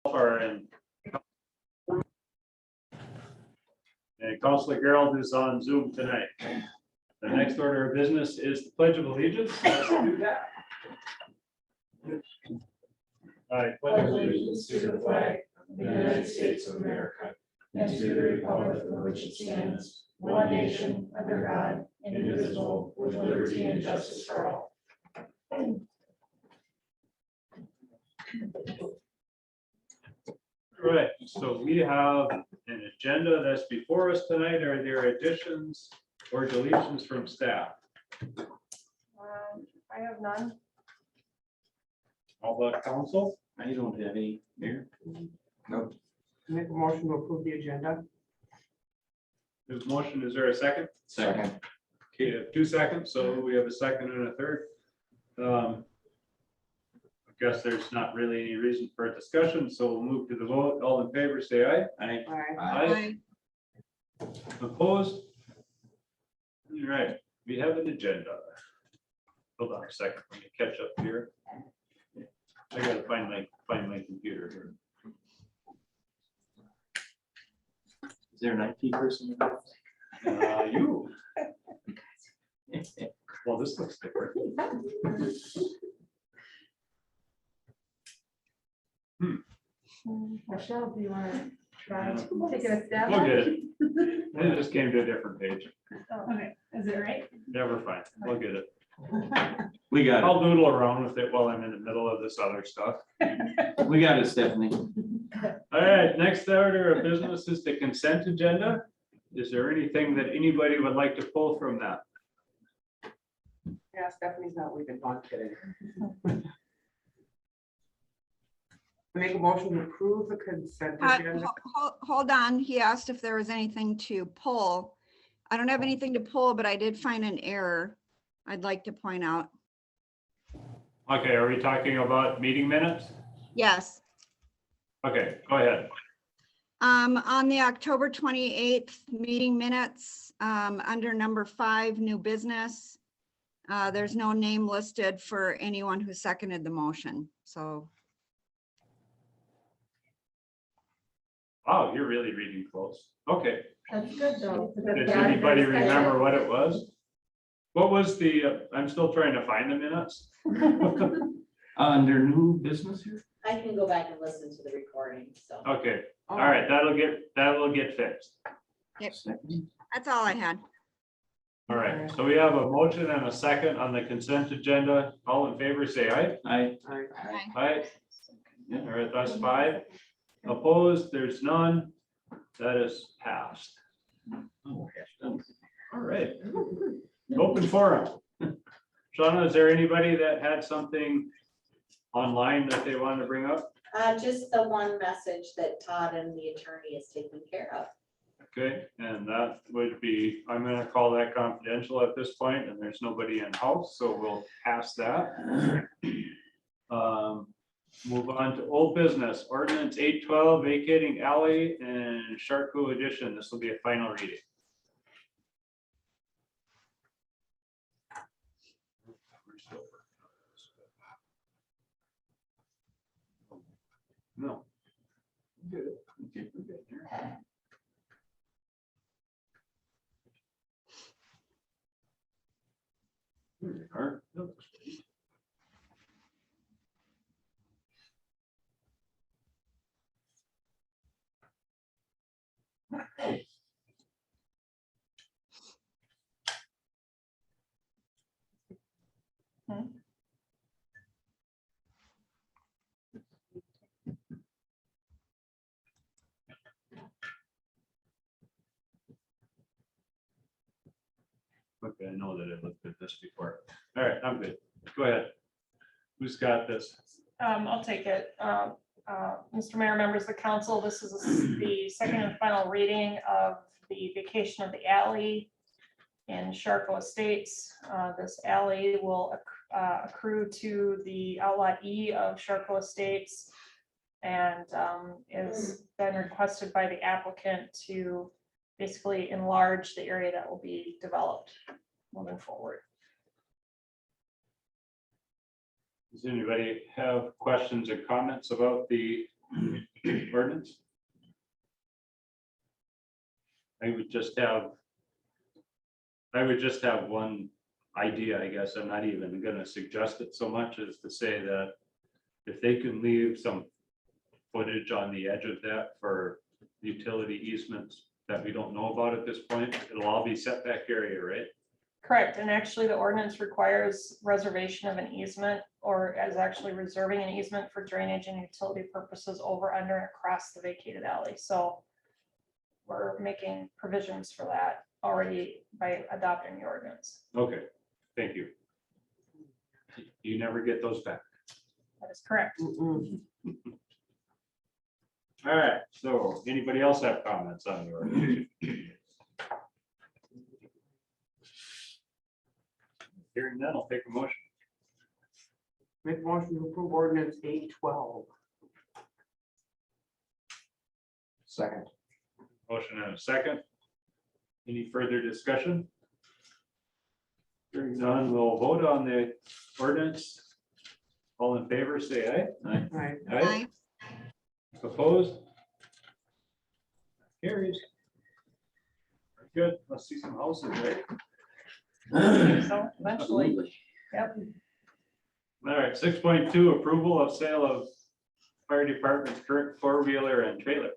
are in. And Councilor Gerald is on Zoom tonight. The next order of business is the Pledge of Allegiance. Let's do that. I pledge allegiance to the flag of the United States of America and to the republic for which it stands, one nation, under God, indivisible, with liberty and justice for all. All right, so we have an agenda that's before us tonight. Are there additions or deletions from staff? I have none. How about council? I don't have any there. Nope. Make a motion to approve the agenda. There's motion, is there a second? Second. Okay, 2 seconds, so we have a second and a third. I guess there's not really any reason for a discussion, so we'll move to the vote. All in favor, say aye. Aye. Aye. Opposed? All right, we have an agenda. Hold on a second, let me catch up here. I gotta find my computer here. Is there an IT person? You. Well, this looks different. Michelle, do you want to try taking a stab? We'll get it. It just came to a different page. Okay, is it right? Never fine. We'll get it. We got I'll doodle around with it while I'm in the middle of this other stuff. it. We got it, Stephanie. All right, next order of business is the consent agenda. Is there anything that anybody would like to pull from that? Yeah, Stephanie's not leaving on today. Make a motion to approve the consent agenda. Hold on, he asked if there was anything to pull. I don't have anything to pull, but I did find an error I'd like to point out. Okay, are we talking about meeting minutes? Yes, Okay, go ahead. on the October 28th meeting minutes, under number 5, new business, there's no name listed for anyone who seconded the motion, so. Oh, you're really reading close. Okay, That's good though. does anybody remember what it was? What was the, I'm still trying to find the minutes. Under new business here? I can go back and listen to the recording, so. Okay, all right, that'll get fixed. Second. That's all I had. All right, so we have a motion and a second on the consent agenda. All in favor, say aye. Aye. Aye. All right, that's 5. Opposed, there's none. That is passed. Oh, done. All right. Open forum. Shauna, is there anybody that had something online that they wanted to bring up? Just the one message that Todd and the attorney is taking care of. Okay, and that would be, I'm gonna call that confidential at this point, and there's nobody in house, so we'll pass that. Move on to old business, ordinance 812 vacating alley and Sharko edition. This will be a final reading. No. Okay, we're good there. Here they are. No. Okay, I know that I looked at this before. All right, I'm good. Go ahead. Who's got this? I'll take it. Mr. Mayor, members of the council, this is the second and final reading of the vacation of the alley in Sharko Estates. This alley will accrue to the Outlot E of Sharko Estates and is then requested by the applicant to basically enlarge the area that will be developed moving forward. Does anybody have questions or comments about the I would just have one idea, I guess. I'm not even gonna suggest it so much as to say that if they can leave some footage on the edge of that for utility easements that we don't know about at this point, it'll all be setback area, right? Correct, and actually the ordinance requires reservation of an easement, or as actually reserving an easement for drainage and utility purposes over, under, and across the vacated alley, so we're making provisions for that already by adopting the ordinance. Okay, thank you. You never get those back. That is correct. Mm-mm. All right, so anybody else have comments on the ordinance? Hearing none, I'll take a motion. Make a motion to approve ordinance 812. Second. Motion and a second. Any further discussion? Hearing none, we'll vote on the ordinance. All in favor, say aye. Right. Aye. Opposed? Carries. Good, let's see some houses, right? So eventually, yep, All right, 6.2, approval of sale of fire department's current four-wheeler and trailer.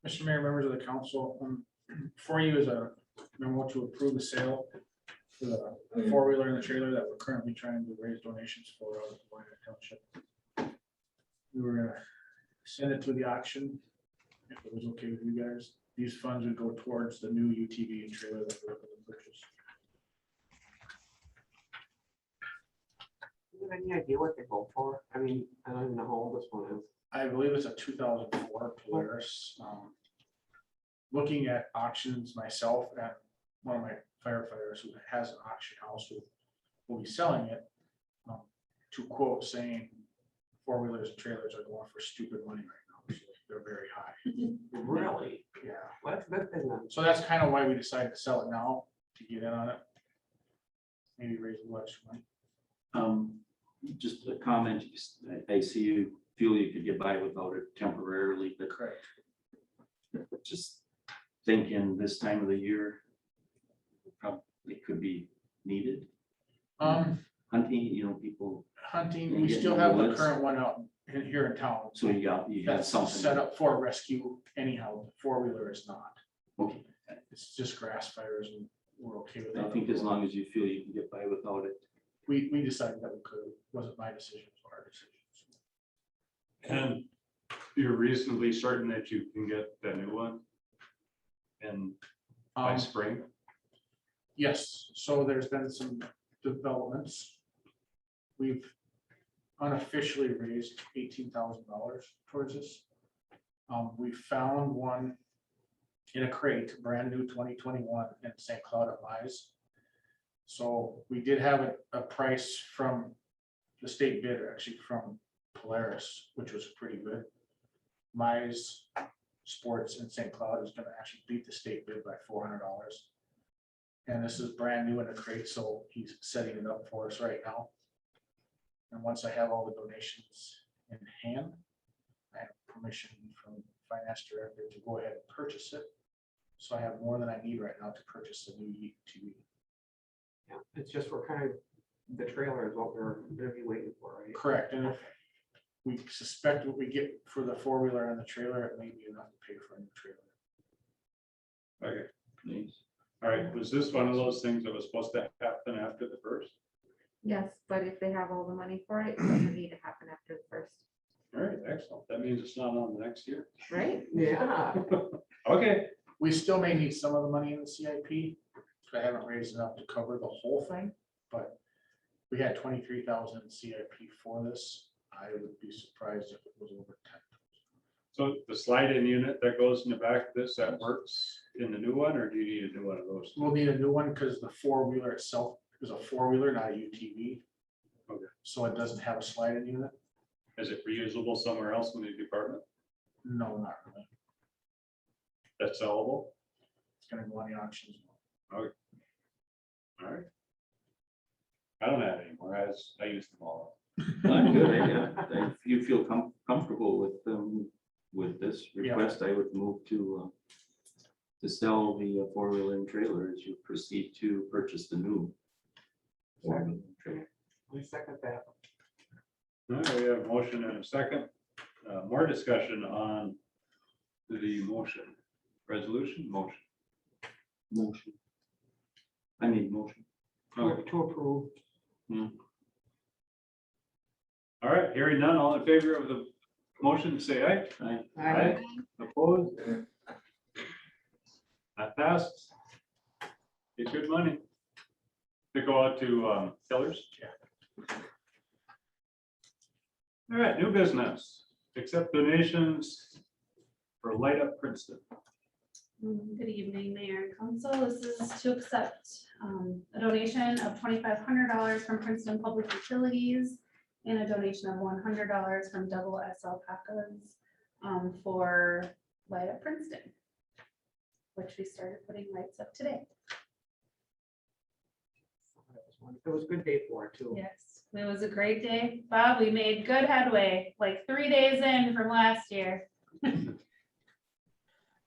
Mr. Mayor, members of the council, for you is a memo to approve the sale for the four-wheeler and the trailer that we're currently trying to raise donations for out of Wyandotte Township. We were gonna send it to the auction, if it was okay with you guys. These funds would go towards the new UTV and trailer that we're looking to purchase. Do you have any idea what they go for? I mean, I don't even know how old this one is. I believe it's a 2004 Polaris. Looking at auctions myself, and one of my firefighters who has an auction house who will be selling it, to quote saying four-wheelers and trailers are going for stupid money right now. So they're very high. Really? Yeah. Well, that's a good thing then. So that's kind of why we decided to sell it now, to get in on it. Maybe raise a little extra money. Just a comment, I see you feel you could get by without it temporarily, but Correct. just thinking this time of the year, probably could be needed. Hunting, people, Hunting, And we get still in the have the woods. current one out here in town. so you have That's something. set up for rescue anyhow. The four-wheeler is not. Okay, It's just grass fires and we're okay with I that. think as long as you feel you can get by without it. We decided that we could. It wasn't my decision, it was our decision. And you're reasonably certain that you can get the new one? And by Um, spring? Yes, so there's been some developments. We've unofficially raised $18,000 towards this. We found one in a crate, brand new 2021 in St. Cloud at Mize. So we did have a price from the state bid, actually from Polaris, which was pretty good. Mize Sports in St. Cloud is gonna actually beat the state bid by $400. And this is brand new in a crate, so he's setting it up for us right now. And once I have all the donations in hand, I have permission from finance director to go ahead and purchase it. So I have more than I need right now to purchase the new UTV. Yeah, it's just we're kind of, the trailer is what we're gonna be waiting for, right? Correct, and if we suspect what we get for the four-wheeler and the trailer, it may be enough to pay for a new trailer. Okay, Please. all right, was this one of those things that was supposed to happen after the first? Yes, but if they have all the money for it, it doesn't need to happen after the first, All right, excellent. That means it's not on the next year. right? Yeah. Okay, We still may need some of the money in the CIP. I haven't raised enough to cover the whole thing, but we had 23,000 in CIP for this. I would be surprised if it was over 10. so the slide-in unit that goes in the back of this, that works in the new one, or do you need a new one of those? We'll need a new one because the four-wheeler itself is a four-wheeler, not a UTV. Okay. So it doesn't have a slide-in unit? Is it reusable somewhere else in the department? No, not really. That's sellable? It's gonna go on the auctions. All right. I don't have any more. I used them all. Well, good, yeah. If you feel comfortable with this Yeah. request, I would move to to sell the four-wheeler and trailer as you proceed to purchase the new four-wheeler and trailer. I second that. All right, we have a motion and a second. More discussion on the motion, resolution, motion. Motion. I need motion. Okay. To approve. All right, hearing none, all in favor of the motion, say aye. Aye. Aye. Opposed? That passed. It's good money. To go out to Tillers. All right, new business. Accept donations for Light Up Princeton. Good evening, Mayor and Council. This is to accept a donation of $2,500 from Princeton Public Utilities and a donation of $100 from Double S Alpacas for Light Up Princeton, which we started putting lights up today. It was a good day for it too. Yes, it was a great day. Bob, we made good headway, like 3 days in from last year.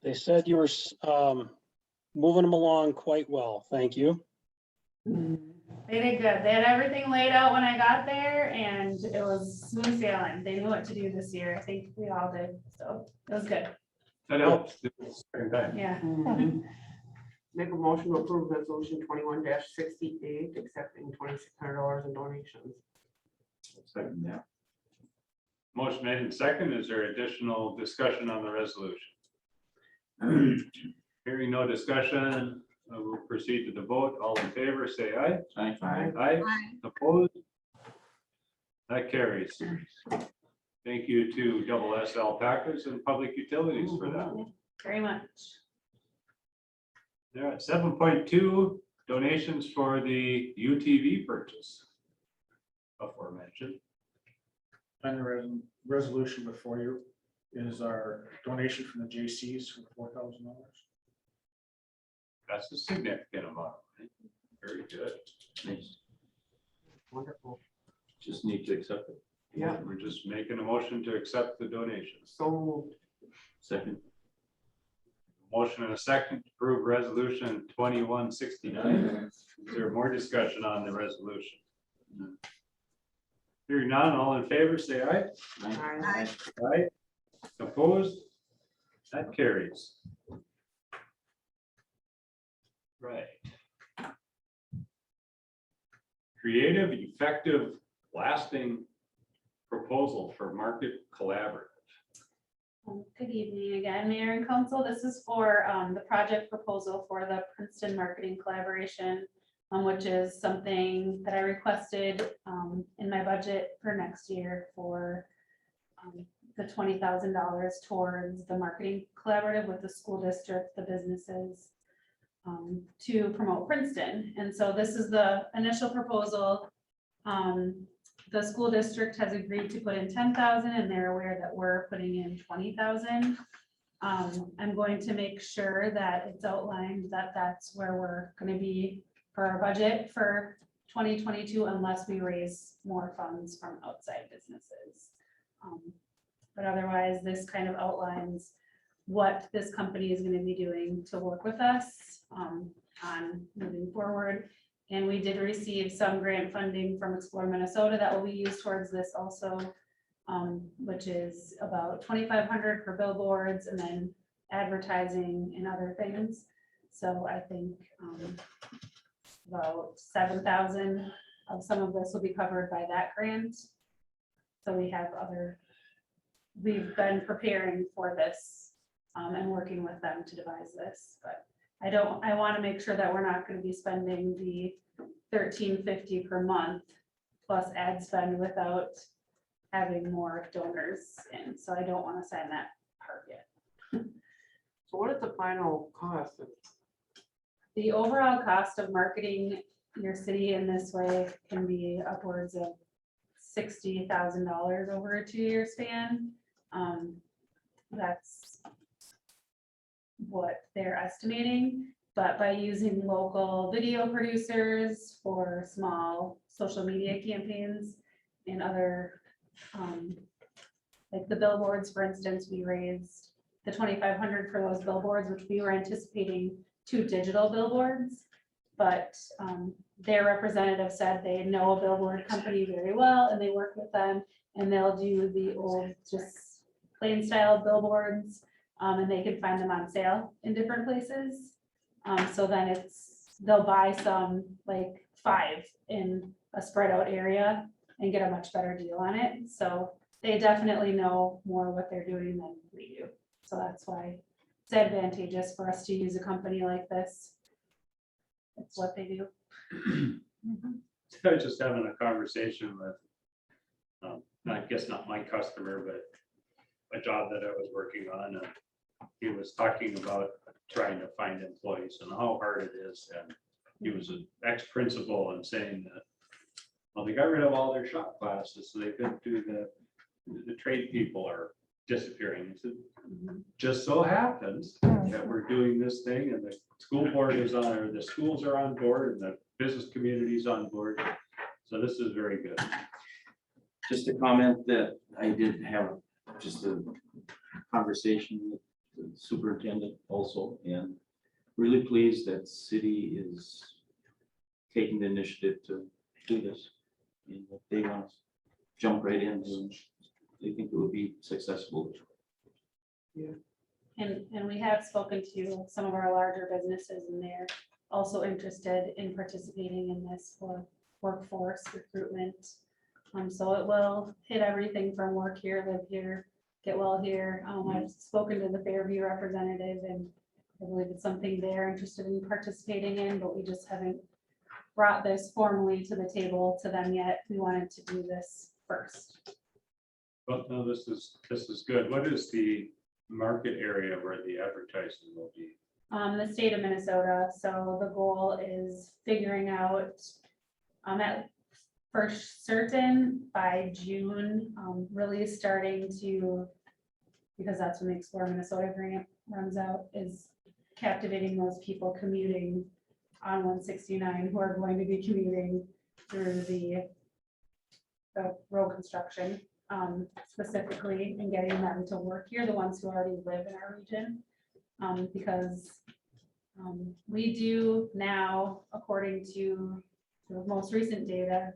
They said you were moving them along quite well. Thank you. They did good. They had everything laid out when I got there and it was smooth sailing. They knew what to do this year. I think we all did. So it was good. That helps. Second time. Yeah. Make a motion to approve resolution 21-68, accepting $2,600 in donations. Second, yeah. Motion made in second. Is there additional discussion on the resolution? Hearing no discussion, we'll proceed to the vote. All in favor, say aye. Aye. Aye. Aye. Aye. Opposed? That carries. Thank you to Double S Alpacas and Public Utilities for that. Very much. They're at 7.2, donations for the UTV purchase. Aforementioned. And the resolution before you is our donation from the J.C.'s for $4,000. That's a significant amount. Very good. Nice. Wonderful. Just need to accept it. Yeah. We're just making a motion to accept the donations. So moved. Second. Motion and a second to approve resolution 2169. Is there more discussion on the resolution? Hearing none, all in favor, say aye. Aye. Aye. Aye. Opposed? That carries. Right. Creative, effective, lasting proposal for market collaborative. Good evening again, Mayor and Council. This is for the project proposal for the Princeton Marketing Collaboration, which is something that I requested in my budget for next year for the $20,000 towards the marketing collaborative with the school district, the businesses, to promote Princeton. And so this is the initial proposal. The school district has agreed to put in 10,000 and they're aware that we're putting in 20,000. I'm going to make sure that it's outlined that that's where we're going to be for our budget for 2022 unless we raise more funds from outside businesses. But otherwise, this kind of outlines what this company is going to be doing to work with us on moving forward. And we did receive some grant funding from Explore Minnesota that will be used towards this also, which is about $2,500 for billboards and then advertising and other things. So I think about 7,000 of some of this will be covered by that grant. So we have we've been preparing for this and working with them to devise this, but I want to make sure that we're not going to be spending the $13.50 per month plus ad spend without having more donors in. So I don't want to sign that part yet. So what is the final cost? The overall cost of marketing your city in this way can be upwards of $60,000 over a 2-year span. That's what they're estimating, but by using local video producers for small social media campaigns and other, like the billboards, for instance, we raised the 2,500 for those billboards, which we were anticipating 2 digital billboards. But their representative said they know a billboard company very well and they work with them, and they'll do the old, just plain style billboards. And they can find them on sale in different places. So then they'll buy some, like 5 in a spread out area and get a much better deal on it. So they definitely know more what they're doing than we do. So that's why it's advantageous for us to use a company like this. It's what they do. I was just having a conversation with, I guess not my customer, but a job that I was working on. And he was talking about trying to find employees and how hard it is. And he was an ex-principal and saying that, well, they got rid of all their shop classes, so they couldn't do the trade people are disappearing. He said, just so happens that we're doing this thing and the school board is on, or the schools are on board and the business community is on board. So this is very good. Just a comment that I did have just a conversation with the superintendent also, and really pleased that city is taking the initiative to do this. And that they want to jump right in, and they think it will be successful. And we have spoken to some of our larger businesses, and they're also interested in participating in this for workforce recruitment. So it will hit everything from work here, live here, get well here. I've spoken to the Fairview representative, and I believe it's something they're interested in participating in, but we just haven't brought this formally to the table to them yet. We wanted to do this first. But no, this is good. What is the market area where the advertising will be? The state of Minnesota. So the goal is figuring out at first certain by June, really starting to, because that's when the Explore Minnesota grant runs out, is captivating those people commuting on 169 who are going to be commuting through the road construction specifically, and getting them to work here, the ones who already live in our region. Because we do now, according to the most recent data,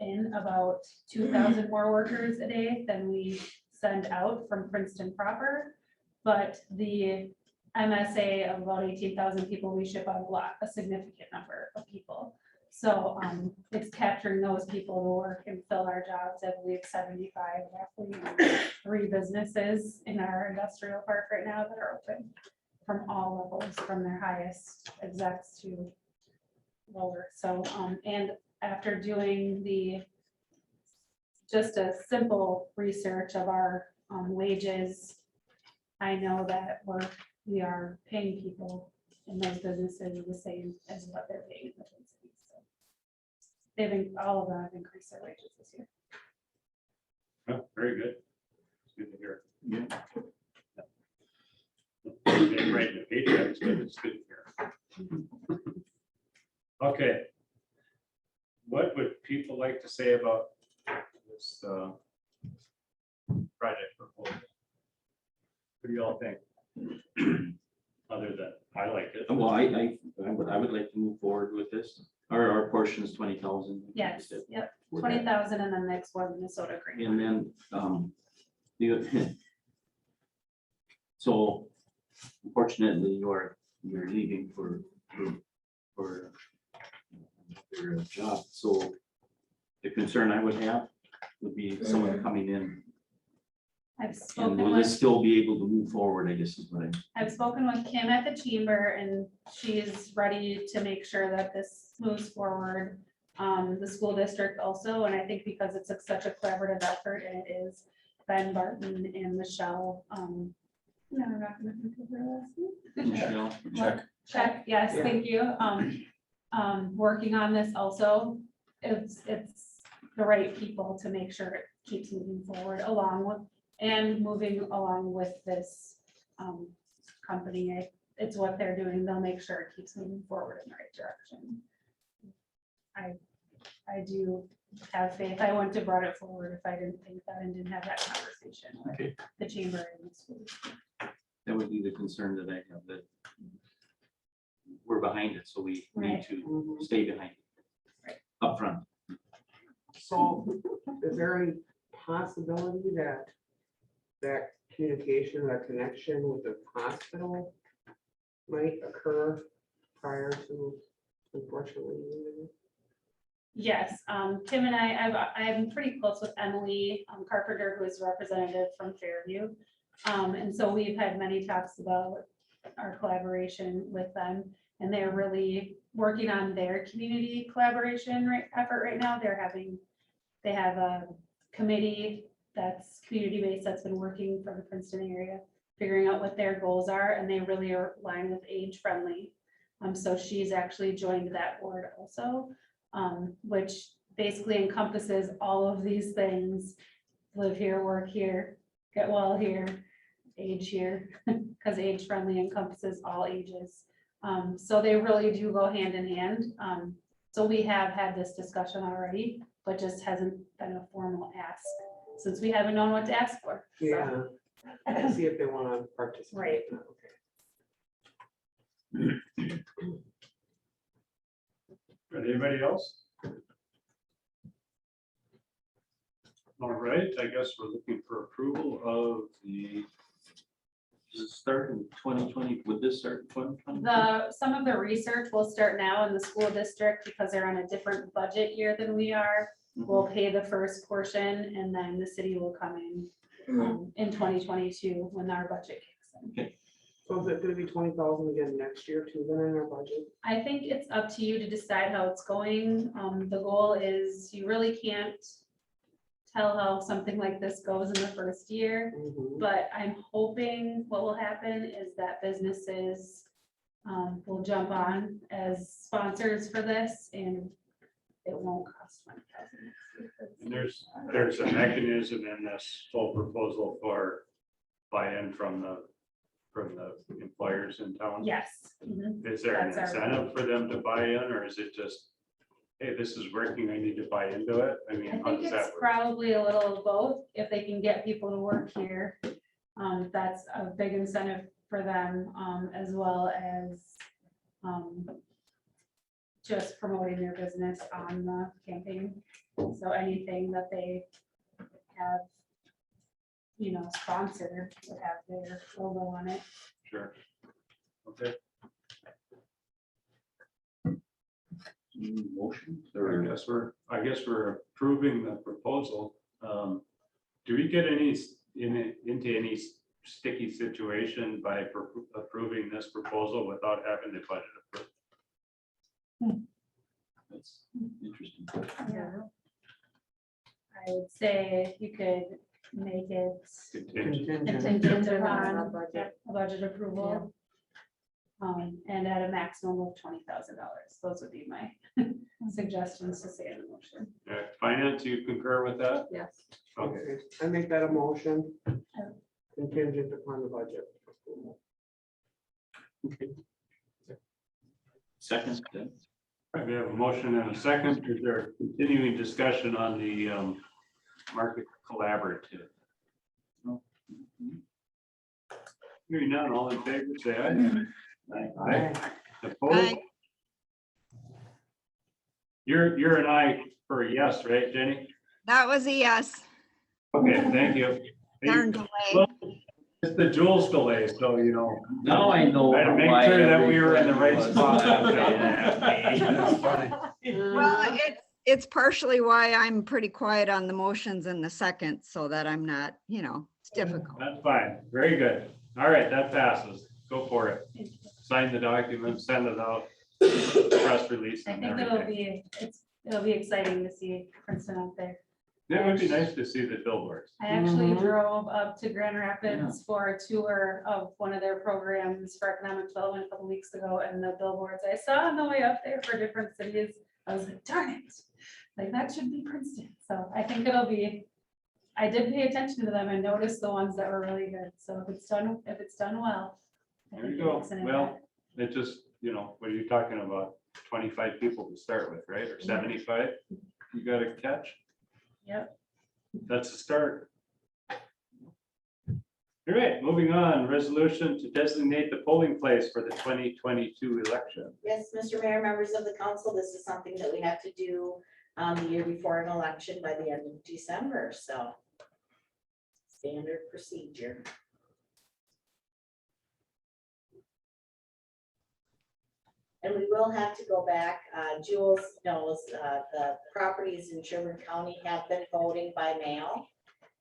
in about 2,000 more workers a day than we send out from Princeton proper. But the MSA of about 18,000 people, we ship out a significant number of people. So it's capturing those people to work and fill our jobs. I believe 75 roughly 3 businesses in our industrial park right now that are open from all levels, from their highest execs to lower. So and after doing just a simple research of our wages, I know that we are paying people in those businesses the same as what they're paying in the Twin Cities. So all of them have increased their wages this year. Oh, very good. It's good to hear. Yeah. They write the paychecks, but it's good to hear. Okay. What would people like to say about this project proposal? What do you all think? Other than, I like it. Well, I would like to move forward with this. Our portion is 20,000. Yes, yep, 20,000, and then the Explore Minnesota grant. And then, so unfortunately, you're leaving for your job. So the concern I would have would be someone coming in, I've and spoken will this with, still be able to move forward, I guess is what I've spoken with Kim at the chamber, and she's ready to make sure that this moves forward. The school district also, and I think because it's such a collaborative effort, and it is Ben Barton and Michelle. No, I'm not gonna think of her last name. Michelle. Check, yes, thank you. Working on this also, it's the right people to make sure it keeps moving forward moving along with this company. It's what they're doing. They'll make sure it keeps moving forward in the right direction. I do have faith. I wouldn't have brought it forward if I didn't think that and didn't have that conversation with Okay. the chamber and the school. That would be the concern that I have, that we're behind it, so we need Right. to Mhm. stay behind it. Upfront. So is there any possibility that that communication, that connection with the hospital might occur prior to, unfortunately, leaving? Yes, Kim and I'm pretty close with Emily Carpenter, who is representative from Fairview. And so we've had many talks about our collaboration with them. And they're really working on their community collaboration effort right now. They have a committee that's community-based that's been working for the Princeton area, figuring out what their goals are, and they really are aligned with age friendly. So she's actually joined that board also, which basically encompasses all of these things: live here, work here, get well here, age here, because age friendly encompasses all ages. So they really do go hand in hand. So we have had this discussion already, but just hasn't been a formal ask, since we haven't known what to ask for. So, Yeah. See if they want to participate. Okay. Anybody else? All right, I guess we're looking for approval of the, Does it start in 2020? Would this start in 2020? Some of the research will start now in the school district because they're on a different budget year than we are. We'll pay the first portion and then the city will come in 2022 when our budget kicks in. So is it gonna be 20,000 again next year too, then in our budget? I think it's up to you to decide how it's going. The goal is you really can't tell how something like this goes in the first year, Mhm. but I'm hoping what will happen is that businesses will jump on as sponsors for this and it won't cost $20,000. and there's a mechanism in this whole proposal for buy-in from the employers in town. Yes. Mhm. Is there an That's our- incentive for them to buy in, or is it just, hey, this is working, I need to buy into it? I mean, I how think does it's that work? probably a little of both. If they can get people to work here, that's a big incentive for them, as well as just promoting their business on the campaign. So anything that they have, sponsored would have their logo on it. Sure. Okay, Motion? I guess we're approving the proposal. Do we get into any sticky situation by approving this proposal without having the budget approved? That's interesting. Yeah. I would say you could make it Contingent. contingent On upon a budget. a budget approval. And at a maximum of $20,000. Those would be my suggestions to say in the motion. Finance, you concur with that? Yes. Okay, I make that a motion contingent upon the budget. approval. Second, then? All right, we have a motion and a second. Is there continuing discussion on the market collaborative? No? Hearing none, all in favor, say aye. Aye. Opposed? Aye. You're an aye for a yes, right, Jenny? That was a yes. Okay, thank you. Darn delay. It's the Jules delay, so Now I know. I had to make why sure that we were in the right everybody spot. was- Well, it's partially why I'm pretty quiet on the motions in the second, so that I'm not, it's difficult. That's fine. Very good. All right, that passes. Go for it. Sign the document, send it out, press release I and think everything. it'll be exciting to see Princeton out there. It would be nice to see the billboards. I actually Mhm. drove up to Grand Rapids for a tour of one of their programs for economic development a couple weeks ago, and the billboards I saw on the way up there for different cities, I was like, darn it, like that should be Princeton. So I think I did pay attention to them and noticed the ones that were really good. So if it's done well. I There you think go. it's an Well, it just, what are you talking about? 25 people to start with, right? Or 75? You got a catch? Yep. That's a start. All right, moving on, resolution to designate the polling place for the 2022 election. Yes, Mr. Mayor, members of the council, this is something that we have to do the year before an election by the end of December, so. Standard procedure. And we will have to go back. Jules knows the properties in Sherburne County have been voting by mail.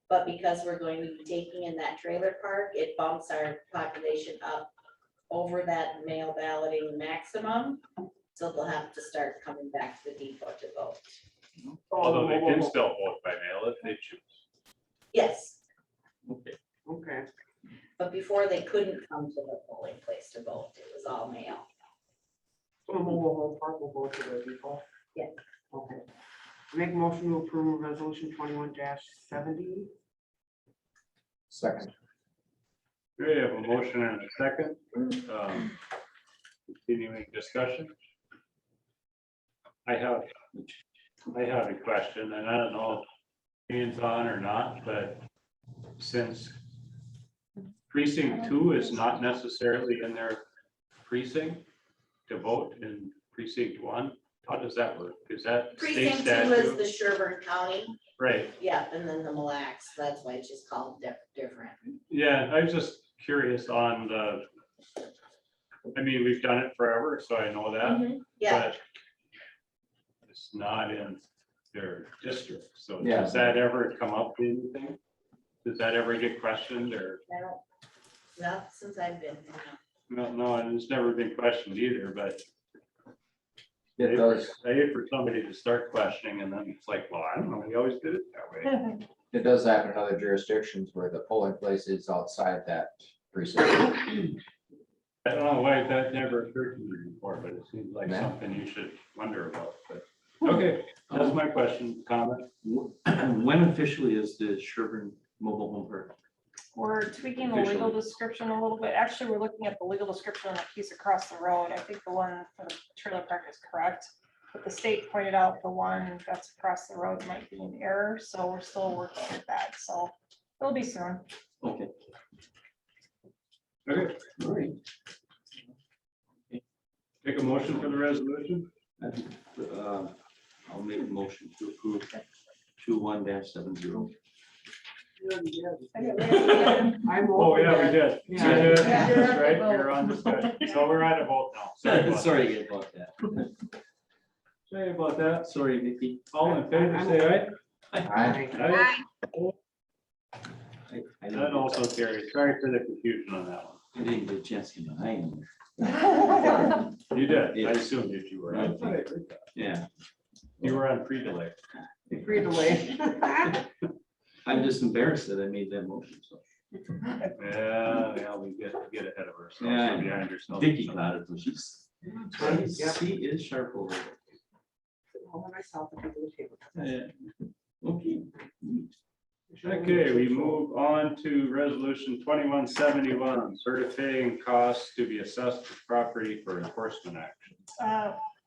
But because we're going to be taking in that trailer park, it bumps our population up over that mail balloting maximum. So they'll have to start coming back to the depot to vote. Although they can still vote by mail if they choose. Yes, Okay. Okay, but before they couldn't come to the polling place to vote. It was all mail. so the mobile home park will go to the depot? Yeah. Okay. Make a motion to approve resolution 21-70. Second. We have a motion and a second. Continuing discussion. I have a question, and I don't know if hands on or not, but since precinct 2 is not necessarily in their precinct to vote in precinct 1, how does that work? Is that state Precinct 2 is statute? the Sherburne County. Right, Yeah, and then the Mille Lacs, that's why it's just called different. yeah, I was just curious on the, I mean, we've done it forever, so I know that. Yeah, But it's not in their district, so Yeah. does that ever come up to anything? Does that ever get questioned or, I don't, not since I've been. no, and it's never been questioned either, but It does, I hate for somebody to start questioning and then it's like, well, I don't know, we always did it that way. it does happen in other jurisdictions where the polling place is outside that precinct. I don't know why that never occurred to me before, but it seems like Yeah. something you should wonder about, but, okay, that's my question, comment. When officially is the Sherburne Mobile Home Park? We're tweaking the legal Officially. description a little bit. Actually, we're looking at the legal description on the piece across the road. I think the one for the trailer park is correct. But the state pointed out the one that's across the road might be in error, so we're still working with that. So it'll be soon. Okay. Okay, All right. take a motion for the resolution. I'll make a motion to approve 21-70. I'm Oh, yeah, we did. We Yeah. did. Yeah. That's right, you're on discussion. So we're at a vote now. Sorry about that. Sorry about that. Sorry about that. Sorry, Vicky. All in favor, say aye. Aye. Aye. I That also carries. Sorry for the confusion on that one. didn't get a chance to get behind. You did. I assumed if you were on. Yeah, You were on pre-delay. Free to wait. I'm just embarrassed that I made that motion, so. Yeah, we get ahead of ourselves. Yeah. We're behind ourselves. Vicky got it, but Yeah. she is sharp over Hold myself at the table. there. Okay. Okay, we move on to resolution 2171, certifying costs to be assessed to property for enforcement action.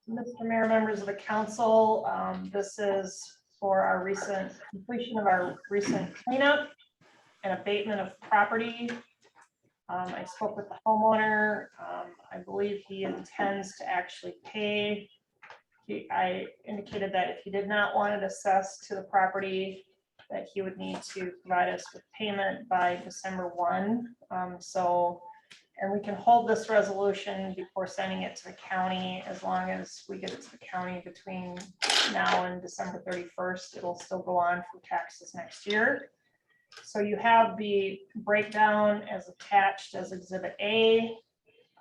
Mr. Mayor, members of the council, this is for our completion of our recent cleanup and abatement of property. I spoke with the homeowner. I believe he intends to actually pay. I indicated that if he did not want it assessed to the property, that he would need to provide us with payment by December 1. And we can hold this resolution before sending it to the county. As long as we get it to the county between now and December 31st, it'll still go on for taxes next year. So you have the breakdown as attached as Exhibit A.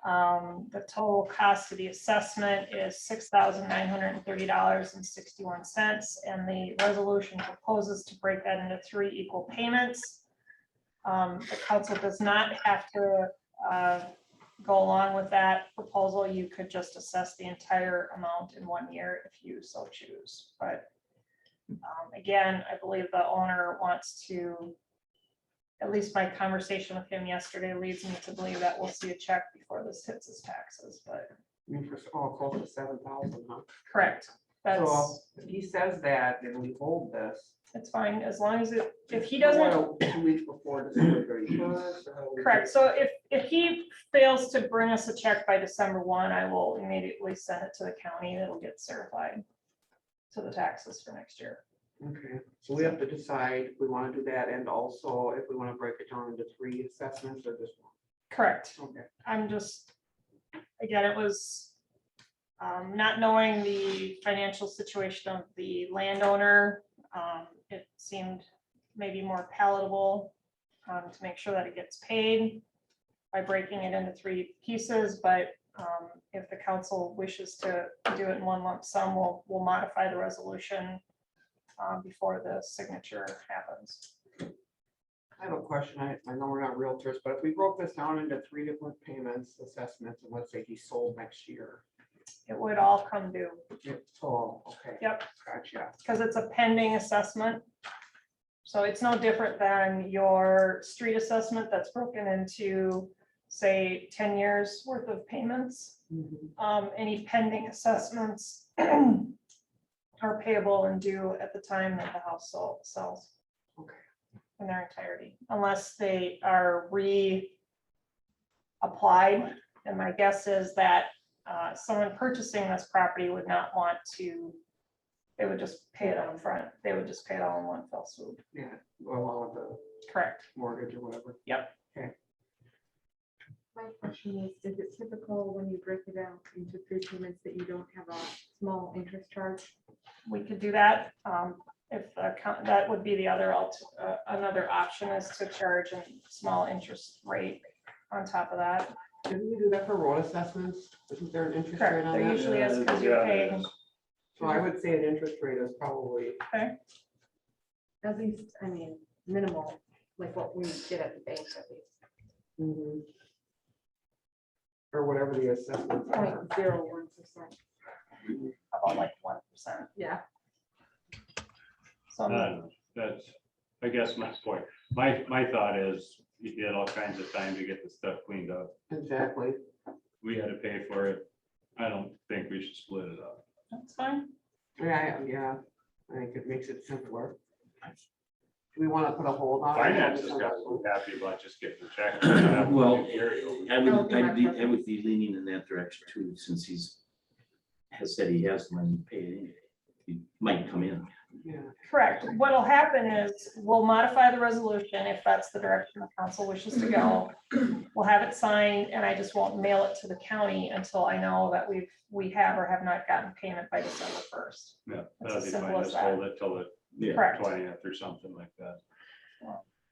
The total cost of the assessment is $6,930.61, and the resolution proposes to break that into 3 equal payments. The council does not have to go along with that proposal. You could just assess the entire amount in 1 year if you so choose. But again, I believe the owner wants to, at least my conversation with him yesterday leads me to believe that we'll see a check before this hits his taxes, but For close to 7,000, huh? correct. That's, if he says that, then we hold this. it's fine, as long as if he We doesn't. want 2 weeks before December 31st. or how do we do Correct, it? so if he fails to bring us a check by December 1, I will immediately send it to the county, and it'll get certified to the taxes for next year. Okay, so we have to decide if we want to do that and also if we want to break it down into 3 assessments or just Correct, one. Okay. I'm just, again, it was not knowing the financial situation of the landowner, it seemed maybe more palatable to make sure that it gets paid by breaking it into 3 pieces, but if the council wishes to do it in one lump sum, we'll modify the resolution before the signature happens. I have a question. I know we're not realtors, but if we broke this down into 3 different payments, assessments, and let's say he sold next year. It would all come due, Oh, okay. Yep. Gotcha. because it's a pending assessment. So it's no different than your street assessment that's broken into, say, 10 years worth of payments. Mhm. Any pending assessments are payable and due at the time that the house sells. Okay. In their entirety, unless they are reapplied. And my guess is that someone purchasing this property would not want to, they would just pay it up front. They would just pay it all in one fell swoop. Yeah, go along with the Correct. mortgage or whatever. My question is it typical when you break it out into 3 payments that you don't have a small interest charge? We could do that. If that would be the other, another option is to charge a small interest rate on top of that. Didn't we do that for road assessments? Isn't there an interest rate Correct, on there that? usually is, because you're paying. So I would say an interest rate is probably, At least, I mean, minimal, like what we did at the bank at least. mhm. Or whatever the assessments are. 0.01%. About like 1%. Yeah. So That's, I guess my point. My thought is, you had all kinds of time to get the stuff cleaned up. Exactly. We had to pay for it. I don't think we should split it up. that's fine. Yeah, I think it makes it simpler. Do we want to put a hold on? it? Finance has got happy about just getting the check. Well, Gary over. I would be leaning in that direction too, since has said he has money to pay it anyway. He might come in. Yeah. Correct. What'll happen is we'll modify the resolution if that's the direction the council wishes to go. We'll have it signed and I just won't mail it to the county until I know that we have or have not gotten payment by December 1st. Yeah, It's that'd as be simple fine. as Just that. hold it till the Yeah. Correct. 20th or something like that.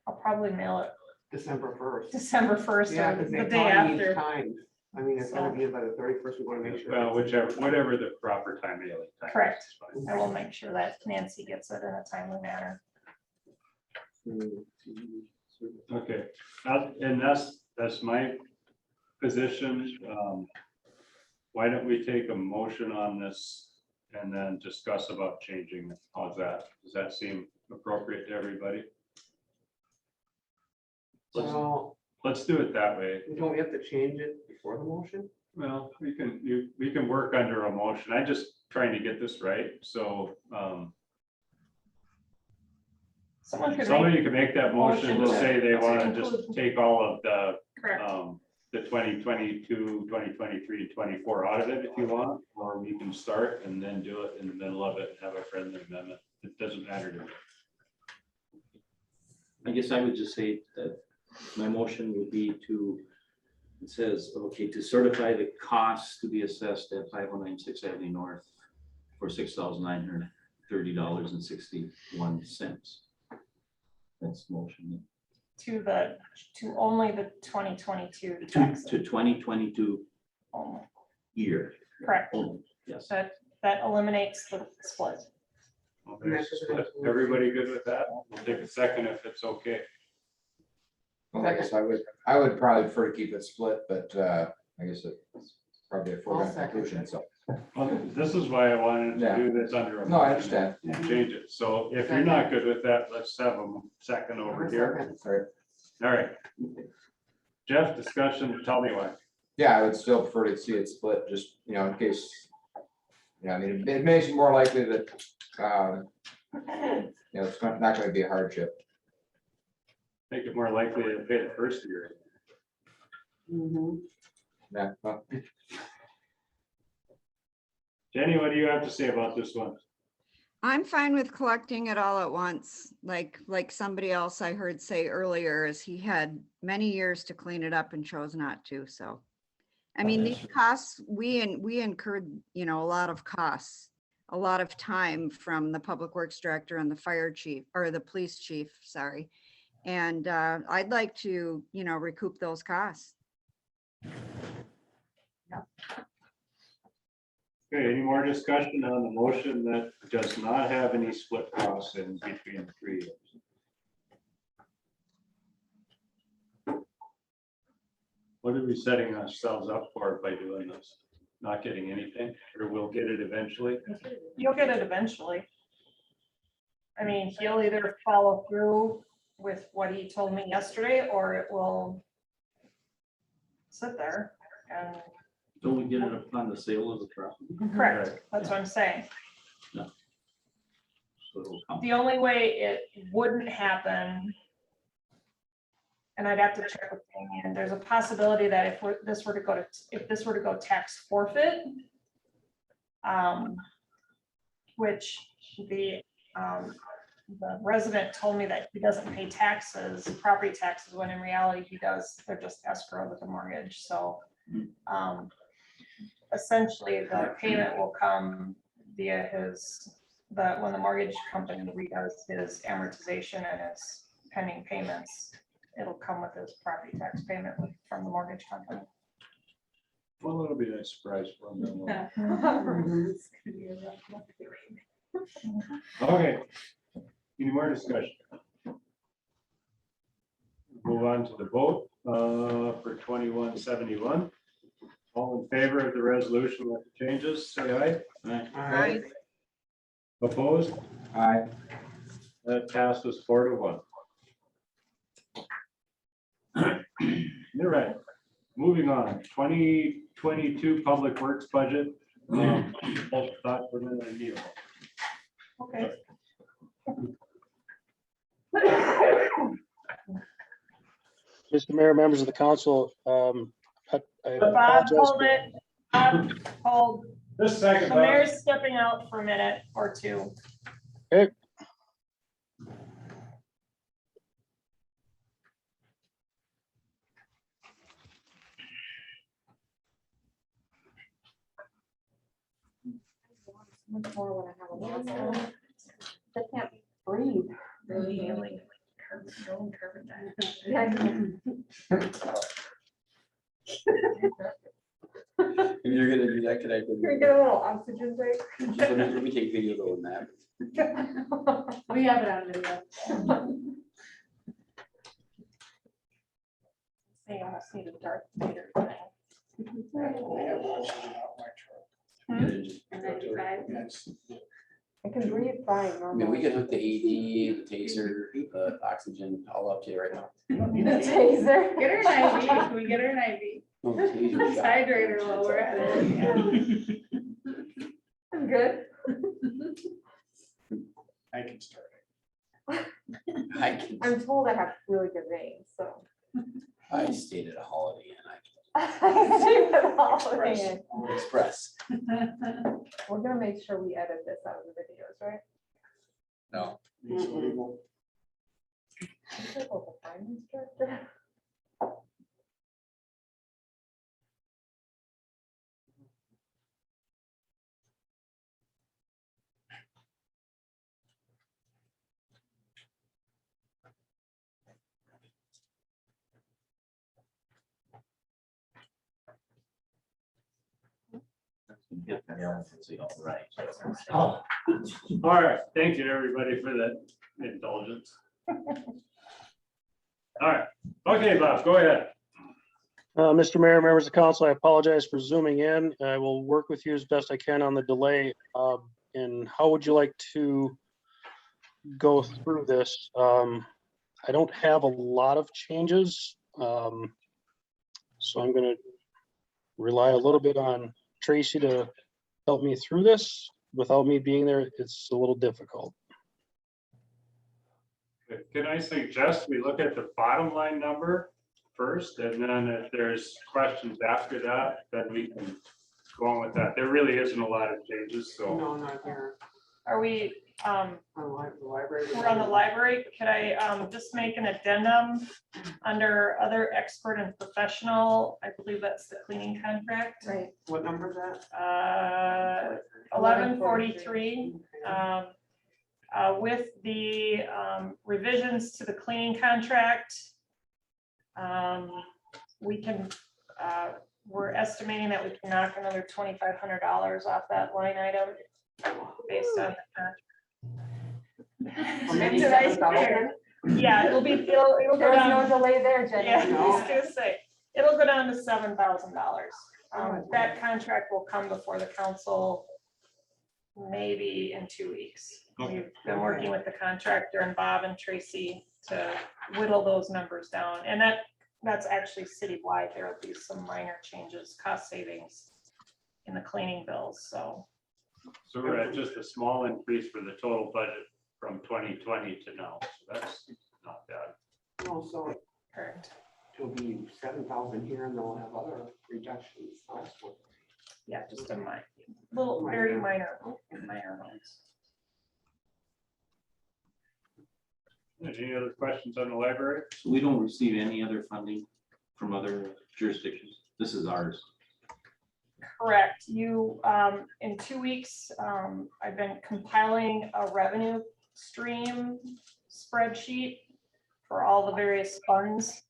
I'll probably mail it December 1st. December 1st Yeah, or because the they day county needs after. time. I mean, it's gonna be by the 31st. We want to make sure. Well, whatever the proper time mailing time. is, Correct. is fine. I will make sure that Nancy gets it in a timely manner. Okay, and that's my position. Why don't we take a motion on this and then discuss about changing it? How's that? Does that seem appropriate to everybody? Well, Let's do it that way. don't we have to change it before the motion? Well, we can work under a motion. I'm just trying to get this right, so, Someone could make, somebody can make that motion to say they want to Include- just take all of the correct. the 2022, 2023, 24 out of it if you want, or we can start and then do it in the middle of it and have a friendly amendment. It doesn't matter to me. I guess I would just say that my motion would be it says, okay, to certify the costs to be assessed at 509 6th Avenue North for $6,930.61. That's the motion. To only the 2022 To taxes. 2022 only. year. Correct. only. Yes. That eliminates the split. Okay, so everybody good with that? We'll take a second if it's okay. Well, I guess I would probably prefer to keep it split, but I guess it's probably a foregone conclusion, so. Well, this is why I wanted to Yeah. do this under a. No, I motion understand. and Change it. So if you're not good with that, let's have a second over here. Sorry. All right. Jeff, discussion, tell me why. Yeah, I would still prefer to see it split, just, in case Yeah, I mean, it makes it more likely that, it's not gonna be a hardship. Make it more likely to pay the first year. Mhm. Yeah, well, Jenny, what do you have to say about this one? I'm fine with collecting it all at once, like somebody else I heard say earlier, is he had many years to clean it up and chose not to, so. I mean, these costs, we incurred, a lot of costs, a lot of time from the public works director and the fire chief, or the police chief, sorry. And I'd like to, recoup those costs. Okay, any more discussion on the motion that does not have any split costs in between the 3 years? What are we setting ourselves up for by doing this? Not getting anything, or we'll get it eventually? You'll get it eventually. I mean, he'll either follow through with what he told me yesterday, or it will sit there and, Don't we get it upon the sale of the property? correct, that's what I'm saying. So it'll come. The only way it wouldn't happen, and I'd have to check with Damien, there's a possibility that if this were to go tax forfeit, which the resident told me that he doesn't pay taxes, property taxes, when in reality he does, they're just escrow with the mortgage, so essentially the payment will come via when the mortgage company redoes his amortization and his pending payments, it'll come with his property tax payment from the mortgage company. Well, it'll be a nice surprise for them. Okay, any more discussion? Move on to the vote for 2171. All in favor of the resolution with the changes, say aye. Right? Opposed? Aye. That passes 4-1. You're right. Moving on, 2022 Public Works budget. Thought we're gonna need it. Okay. Mr. Mayor, members of the council, I Bob, apologize. hold it. Bob, hold. Just a second, The Bob. mayor's stepping out for a minute or two. Okay. Much more when I have a mask on. I can't breathe. Yeah, I know. If you're gonna do that, can I? Can we get a little oxygen break? Just let me take video though in that. We have it on video. They almost need a Darth Vader thing. I can breathe fine I mean, normally. we can hook the AED, the taser, the oxygen, all up to you right now. The taser. Get her an IV. Can we get her an IV? No, the taser shot. Hydrate her while we're at it. I'm good. I can start. I can, I'm told I have really good veins, so. I stayed at a Holiday Inn. Express. We're gonna make sure we edit this out of the videos, right? No. It's illegal. Is it local finance director? Get the hell, it's all right. Oh. All right, thank you, everybody, for that indulgence. All right, okay, Bob, go ahead. Mr. Mayor, members of council, I apologize for zooming in. I will work with you as best I can on the delay. And how would you like to go through this? I don't have a lot of changes. So I'm gonna rely a little bit on Tracy to help me through this. Without me being there, it's a little difficult. Can I suggest we look at the bottom line number first, and then if there's questions after that, then we can go on with that. There really isn't a lot of changes, so. No, not here. Are we, On the library. we're on the library? Could I just make an addendum under other expert and professional? I believe that's the cleaning contract. Right. What number is that? 1143. With the revisions to the cleaning contract, we can, we're estimating that we can knock another $2,500 off that line item based on the Or maybe Did I 7,000? yeah, it'll go There was no down. delay there, Jenny. Yeah, I No. was gonna say, it'll go down to $7,000. That contract will come before the council maybe in 2 weeks. We've been working with the contractor and Bob and Tracy to whittle those numbers down. And that's actually citywide. There will be some minor changes, cost savings in the cleaning bills, so. So we're at just a small increase for the total budget from 2020 to now, so that's not bad. No, so Correct. it'll be 7,000 here and they'll have other reductions elsewhere. Yeah, just a little, very minor ones. Any other questions on the library? So we don't receive any other funding from other jurisdictions. This is ours. Correct. You, in 2 weeks, I've been compiling a revenue stream spreadsheet for all the various funds.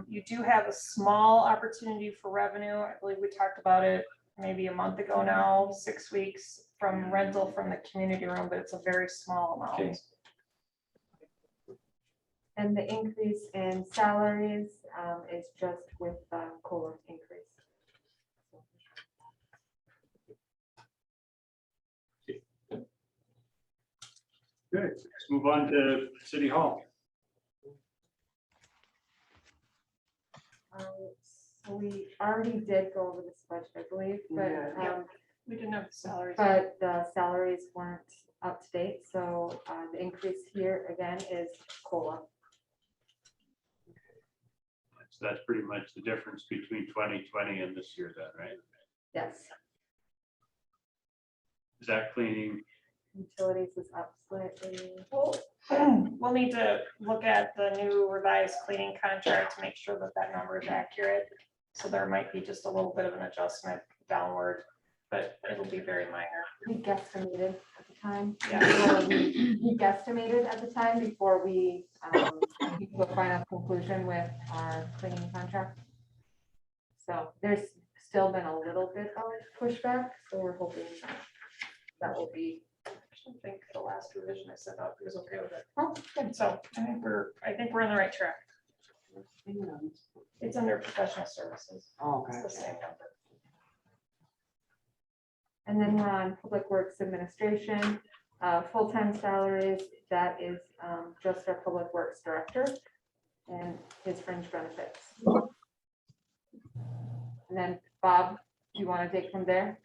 You do have a small opportunity for revenue. I believe we talked about it maybe a month ago now, 6 weeks from rental from the community room, but it's a very small Okay. amount. And the increase in salaries is just with the COLA increase. Good, let's move on to City Hall. So we already did go over this budget, I believe, but, Yeah. We didn't have the salaries. but the salaries weren't up to date, so the increase here again is COLA. So that's pretty much the difference between 2020 and this year then, right? Yes, Is that cleaning? utilities is up slightly. We'll need to look at the new revised cleaning contract to make sure that that number is accurate. So there might be just a little bit of an adjustment downward, but it'll be very minor. We guesstimated at the time. Yeah. before We guesstimated at the time before we came to a final conclusion with our cleaning contract. So there's still been a little bit of pushback, so we're hoping that will be. I think the last revision I sent out was okay with it. Oh, good. So I think we're on the right track. It's under professional services. Oh, It's okay. the same number. And then we're on Public Works Administration, full-time salaries, that is just our Public Works Director and his fringe benefits. And then Bob, do you want to take from there?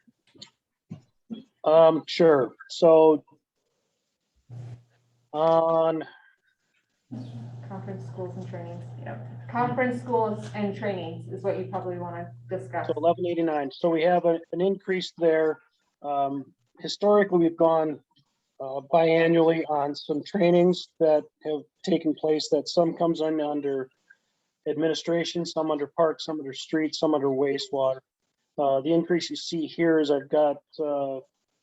Sure. So on, Conference, schools and trainings. Yep. Conference, schools and trainings is what you probably want to discuss. so 1189, so we have an increase there. Historically, we've gone biannually on some trainings that have taken place, that some comes in under administration, some under parks, some under streets, some under wastewater. The increase you see here is I've got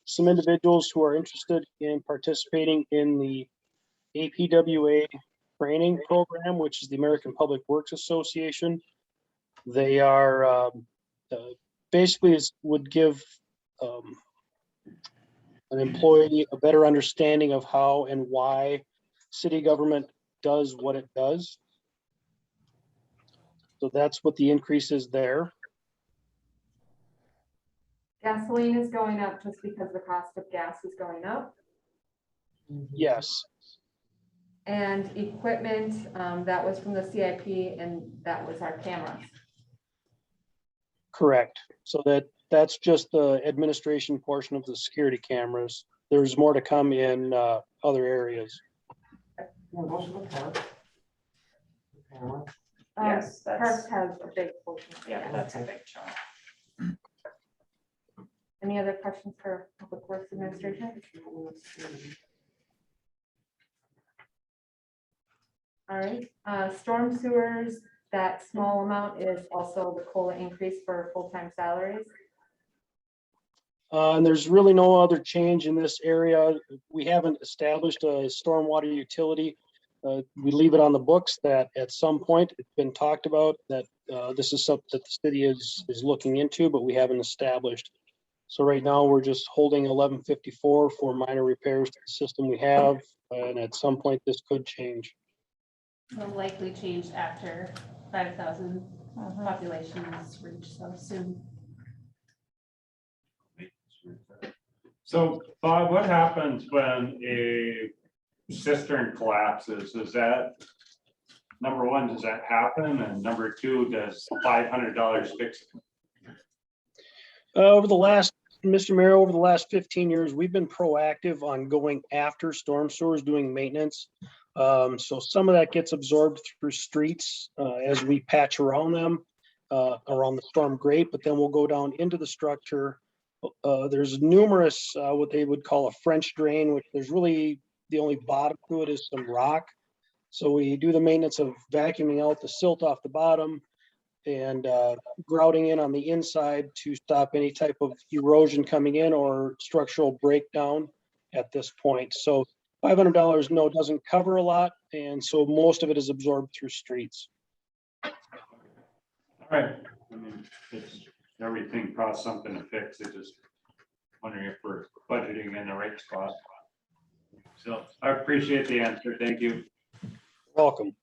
some individuals who are interested in participating in the APWA training program, which is the American Public Works Association. They are basically would give an employee a better understanding of how and why city government does what it does. So that's what the increase is there. Gasoline is going up just because the cost of gas is going up. Yes, And equipment, that was from the CIP and that was our cameras. correct. So that That's just the administration portion of the security cameras. There's more to come in other areas. Yeah, those are the parks. Camera. Yes, Parks that's, has a big portion. yeah, that's a big chunk. Any other questions for Public Works Administration? All right, storm sewers, that small amount is also the COLA increase for full-time salaries. And there's really no other change in this area. We haven't established a stormwater utility. We leave it on the books that at some point, it's been talked about that this is something that the city is looking into, but we haven't established. So right now, we're just holding 1154 for minor repairs to the system we have, and at some point, this could change. Will likely change after 5,000 population is reached so soon. So Bob, what happens when a cistern collapses? Is that, number one, does that happen? And number two, does $500 fix it? Mr. Mayor, over the last 15 years, we've been proactive on going after storm sewers, doing maintenance. So some of that gets absorbed through streets as we patch around them, around the storm grate, but then we'll go down into the structure. There's numerous, what they would call a French drain, which there's really, the only bottom to it is some rock. So we do the maintenance of vacuuming out the silt off the bottom and grouting in on the inside to stop any type of erosion coming in or structural breakdown at this point. So $500 no doesn't cover a lot, and so most of it is absorbed through streets. All right. I mean, everything costs something to fix. It's just wondering if we're budgeting in the right spot. So I appreciate the answer. Thank you. Welcome.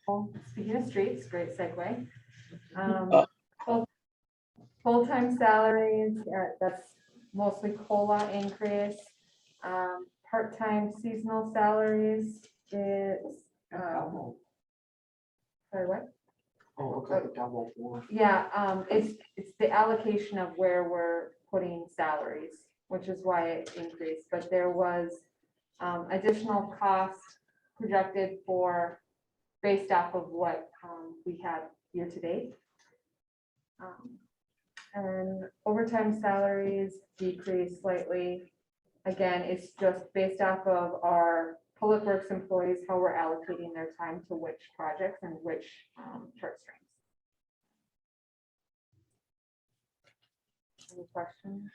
So speaking of streets, great segue. Full-time salaries, that's mostly COLA increase. Part-time seasonal salaries is, Double. sorry, what? Oh, looks like a double one. Yeah, it's the allocation of where we're putting salaries, which is why it increased, but there was additional cost projected for based off of what we had year to date. And overtime salaries decreased slightly. Again, it's just based off of our public works employees, how we're allocating their time to which projects and which chart strings. Any questions?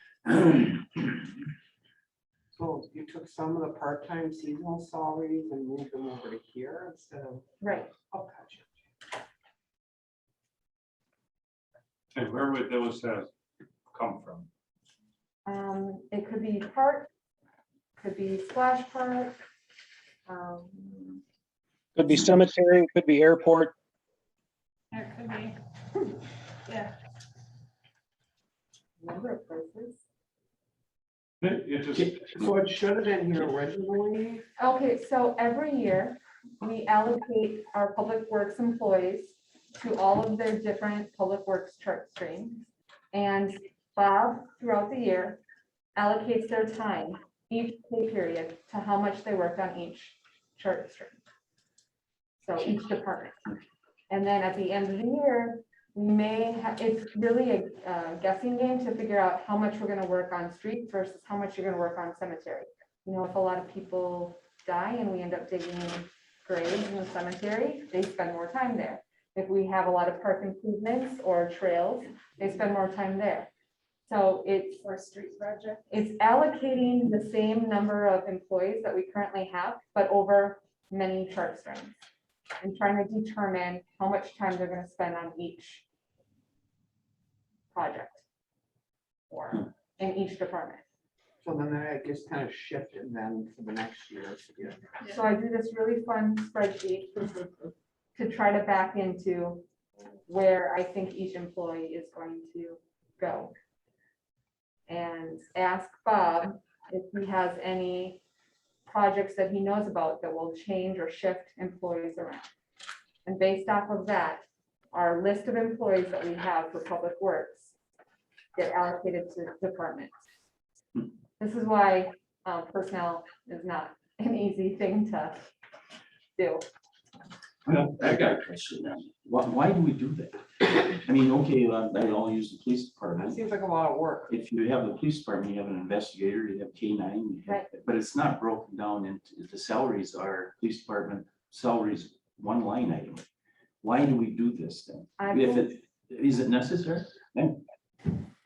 So you took some of the part-time seasonal salaries and moved them over to here instead of, Right. oh, gotcha. And where would those have come from? It could be park, could be splash park. Could be cemetery, could be airport. There could be. Yeah. Number of places. It just, So it should have been here originally. Okay, so every year, we allocate our public works employees to all of their different public works chart streams. And Bob, throughout the year, allocates their time, each pay period, to how much they worked on each chart stream. So each department. And then at the end of the year, we may have, it's really a guessing game to figure out how much we're gonna work on streets versus how much you're gonna work on cemetery. You know, if a lot of people die and we end up digging graves in the cemetery, they spend more time there. If we have a lot of park improvements or trails, they spend more time there. So it's For a street project. it's allocating the same number of employees that we currently have, but over many chart strings. And trying to determine how much time they're gonna spend on each project. Or in each department. So then I guess kind of shifted then for the next year. Yeah. So I do this really fun spreadsheet to try to back into where I think each employee is going to go. And ask Bob if he has any projects that he knows about that will change or shift employees around. And based off of that, our list of employees that we have for public works get allocated to departments. This is why personnel is not an easy thing to do. Well, I got a question now. Why do we do that? I mean, okay, they all use the police That department. seems like a lot of work. If you have the police department, you have an investigator, you have K-9, but it's not broken down into, the salaries are police department salaries, one line item. Why do we do this then? If it, is it necessary? Then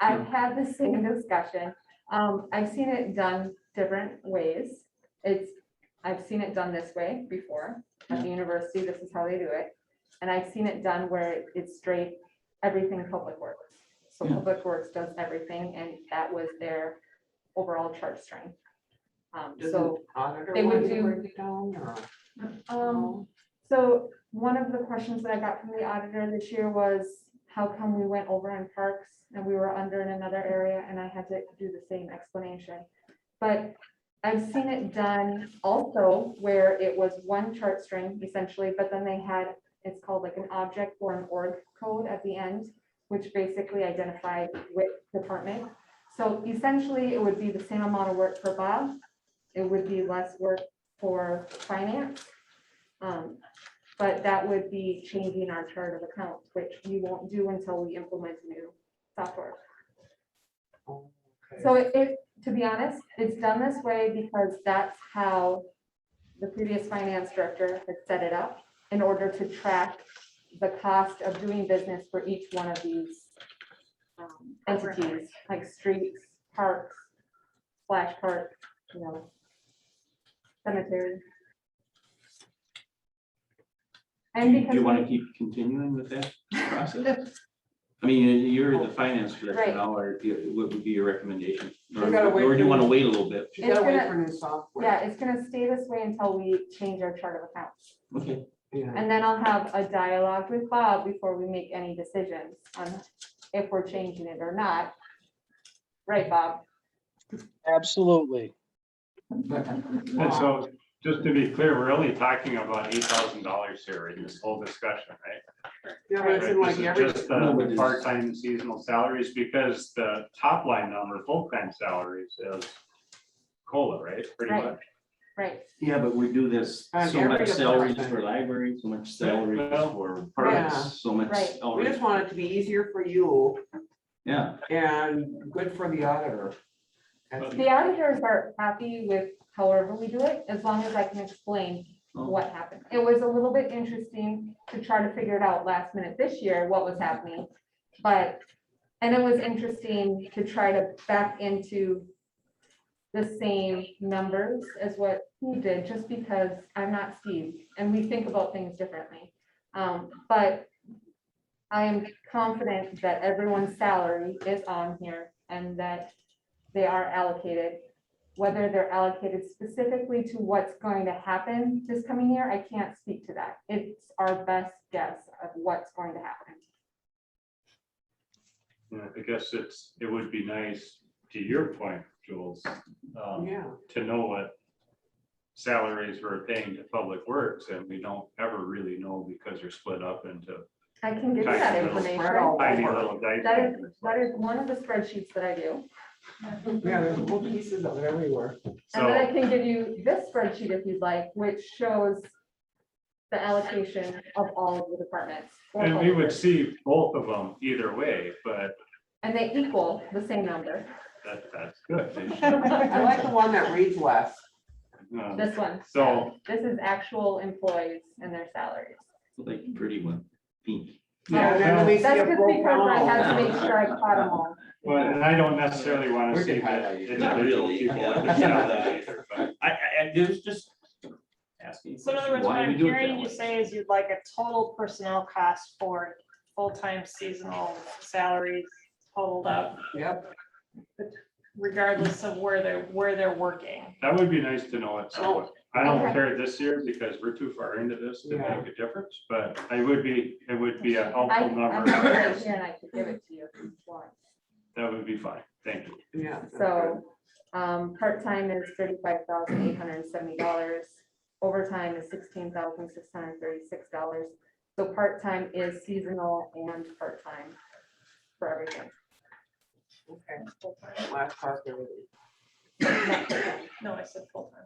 I've had the same discussion. I've seen it done different ways. I've seen it done this way before at the university. This is how they do it. And I've seen it done where it's straight, everything public works. So Yeah. public works does everything, and that was their overall charge string. So Auditor they would want to do- break it down, or? So one of the questions that I got from the auditor this year was, how come we went over in parks and we were under in another area, and I had to do the same explanation. But I've seen it done also where it was one chart string essentially, but then they had, it's called like an object or an org code at the end, which basically identified which department. So essentially, it would be the same amount of work for Bob. It would be less work for finance. But that would be changing our chart of accounts, which we won't do until we implement new software. Okay. So to be honest, it's done this way because that's how the previous finance director had set it up in order to track the cost of doing business for each one of these entities, like streets, parks, splash park, cemetery. And do because you want to we- keep continuing with that process? I mean, you're the finance director Right. now, or what would be your recommendation? Or We gotta wait or do you for want to the- wait a little bit? You gotta wait gonna- for new software. yeah, it's gonna stay this way until we change our chart of accounts. Okay, Yeah. And then I'll have a dialogue with Bob before we make any decisions on if we're changing it or not. Right, Bob? Absolutely. And so, just to be clear, we're only talking about $8,000 here in this whole discussion, right? Yeah, but it's in Right, like this is every, just No, but the it's- part-time seasonal salaries, because the top line number, full-time salaries is COLA, right? Pretty Right. much. Right, yeah, but we do this, On so every much salaries department. for library, so much salaries Well, for Yeah. parks, so much. Right. we salaries- just want it to be easier for you Yeah, and good for the auditor. That's- the auditors are happy with however we do it, as long as I can explain Oh. what happened. It was a little bit interesting to try to figure it out last minute this year, what was happening. And it was interesting to try to back into the same numbers as what he did, just because I'm not Steve and we think about things differently. But I am confident that everyone's salary is on here and that they are allocated. Whether they're allocated specifically to what's going to happen this coming year, I can't speak to that. It's our best guess of what's going to happen. Yeah, I guess it would be nice, to your point, Jules, Yeah, to know what salaries we're paying to Public Works, and we don't ever really know because they're split up into I can give you that Tiny little information. spread out. tiny little That dice. that is one of the spreadsheets that I do. yeah, there's little pieces of it everywhere. And then I So, can give you this spreadsheet if you'd like, which shows the allocation of all of the departments. for and we public would works. see both of them either way, but And they equal the same number. that's good. I like the one that reads less. This one. So- This is actual employees and their salaries. like the pretty one, pink. Yeah, and then we see That's a just broke because I had to down. make sure I caught them all. Well, and I don't necessarily want We to can see that highlight it. individual people with their salaries either, but I there's just asking. So in other words, what why we I'm do it hearing that you way. say is you'd like a total personnel cost for full-time seasonal salaries totaled up, Yep, regardless of where they're working. that would be nice to know it somewhat. I don't Okay. care this year because we're too far into this to Yeah. make a difference, but it would be a I helpful have it number. right here and I could give it to you if you want. That would be fine. Thank you. yeah. that's So, part-time is $35,870. Overtime is $16,636. So part-time is seasonal and part-time for everything. Okay. Last part there. No, I said full-time.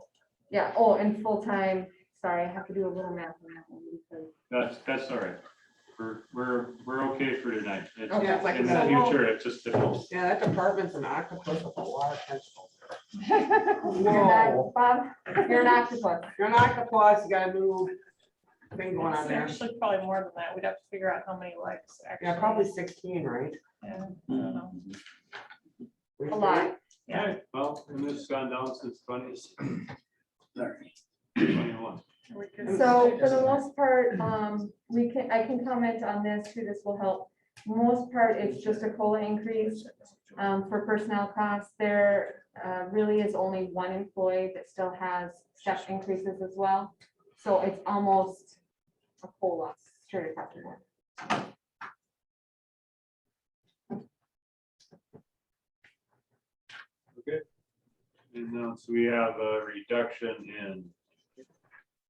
Yeah, oh, and full-time, sorry, I have to do a little math on that one because. That's all right. We're okay for tonight. It's- Okay. Yeah, like I In the said, future, it's just difficult. yeah, that department's an octopus with a lot of tentacles. You're not, Bob, you're an octopus. You're an octopus, you got a new thing going on It's there. actually probably more than that. We'd have to figure out how many legs actually. Yeah, probably 16, right? Yeah, I don't know. A lot. Yeah. Okay, well, and this has gone down since 2021. We could- So for the most part, I can comment on this too, this will help. Most part, it's just a COLA increase for personnel costs. There really is only one employee that still has step increases as well. So it's almost a COLA straight across the board. Okay. And now, so we have a reduction in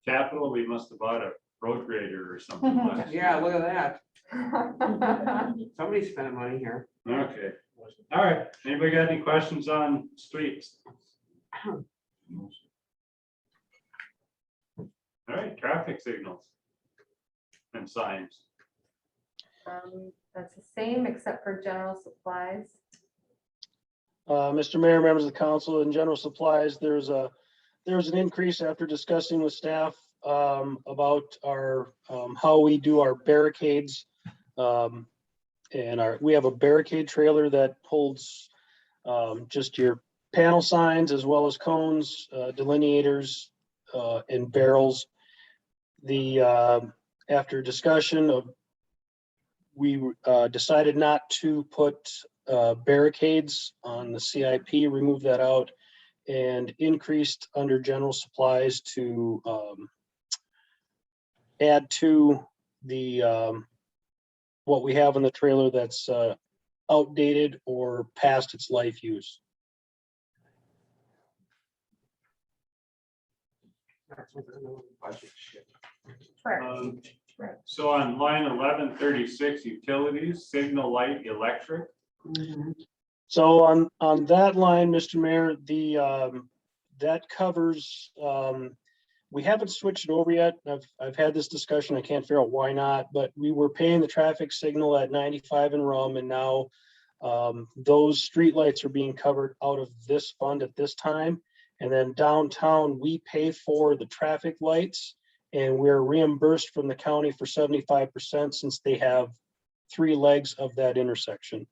capital. We must have bought a road grader or something last year. Yeah, look at that. Somebody's spending money here. Okay, all right. Anybody got any questions on streets? All right, traffic signals and signs. That's the same except for general supplies. Mr. Mayor, members of the council, in general supplies, there's an increase after discussing with staff about our how we do our barricades. And we have a barricade trailer that holds just your panel signs as well as cones, delineators, and barrels. After discussion of, we decided not to put barricades on the CIP, remove that out, and increased under general supplies to add to the what we have in the trailer that's outdated or past its life use. That's what they're doing, budget shit. Correct. So on line 1136, utilities, signal, light, electric. So on that line, Mr. Mayor, that covers, we haven't switched it over yet. I've had this discussion. I can't figure out why not, but we were paying the traffic signal at 95 and Rum, and now those streetlights are being covered out of this fund at this time. And then downtown, we pay for the traffic lights, and we're reimbursed from the county for 75% since they have 3 legs of that intersection.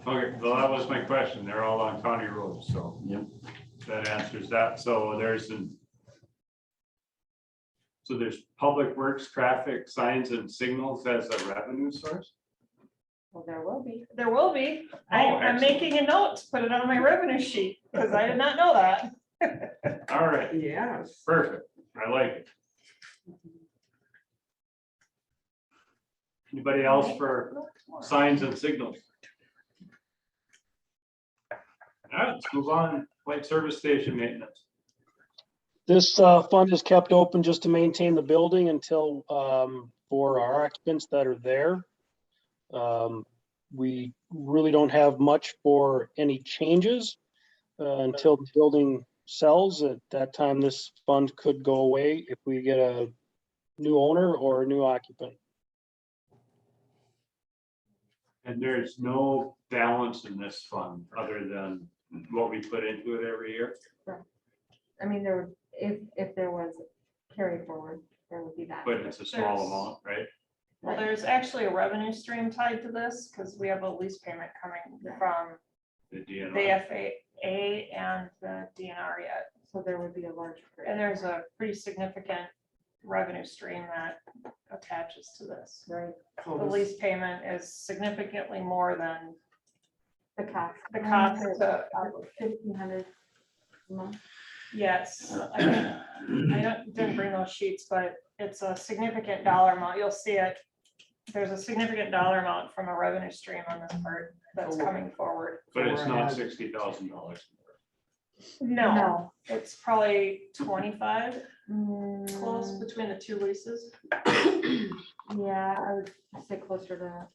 Okay, well, that was my question. They're all on county roads, so. Yep. That answers that. So there's public works, traffic signs and signals as a revenue source? Well, there will be. There will be. Oh, I'm excellent. making a note to put it on my revenue sheet because I did not know that. All right, Yes. perfect. I like it. Anybody else for signs and signals? All right, let's move on. Light service station maintenance. This fund is kept open just to maintain the building until for our occupants that are there. We really don't have much for any changes until the building sells. At that time, this fund could go away if we get a new owner or a new occupant. And there's no balance in this fund other than what we put into it every year. I mean, if there was carry forward, there would be that. But it's a small There's- amount, right? Well, there's actually a revenue stream tied to this because we have a lease payment coming from The the DNR. FAA and the DNR yet. So there would be a large. And there's a pretty significant revenue stream that attaches to this. Right, The lease payment is significantly more than the cost. the cost to, 1,500 a month. yes. Didn't bring those sheets, but it's a significant dollar amount. You'll see it. There's a significant dollar amount from a revenue stream on this part that's coming forward. But it's not $60,000. No, it's probably 25, close Mm, between the two leases. Yeah, I would say closer to,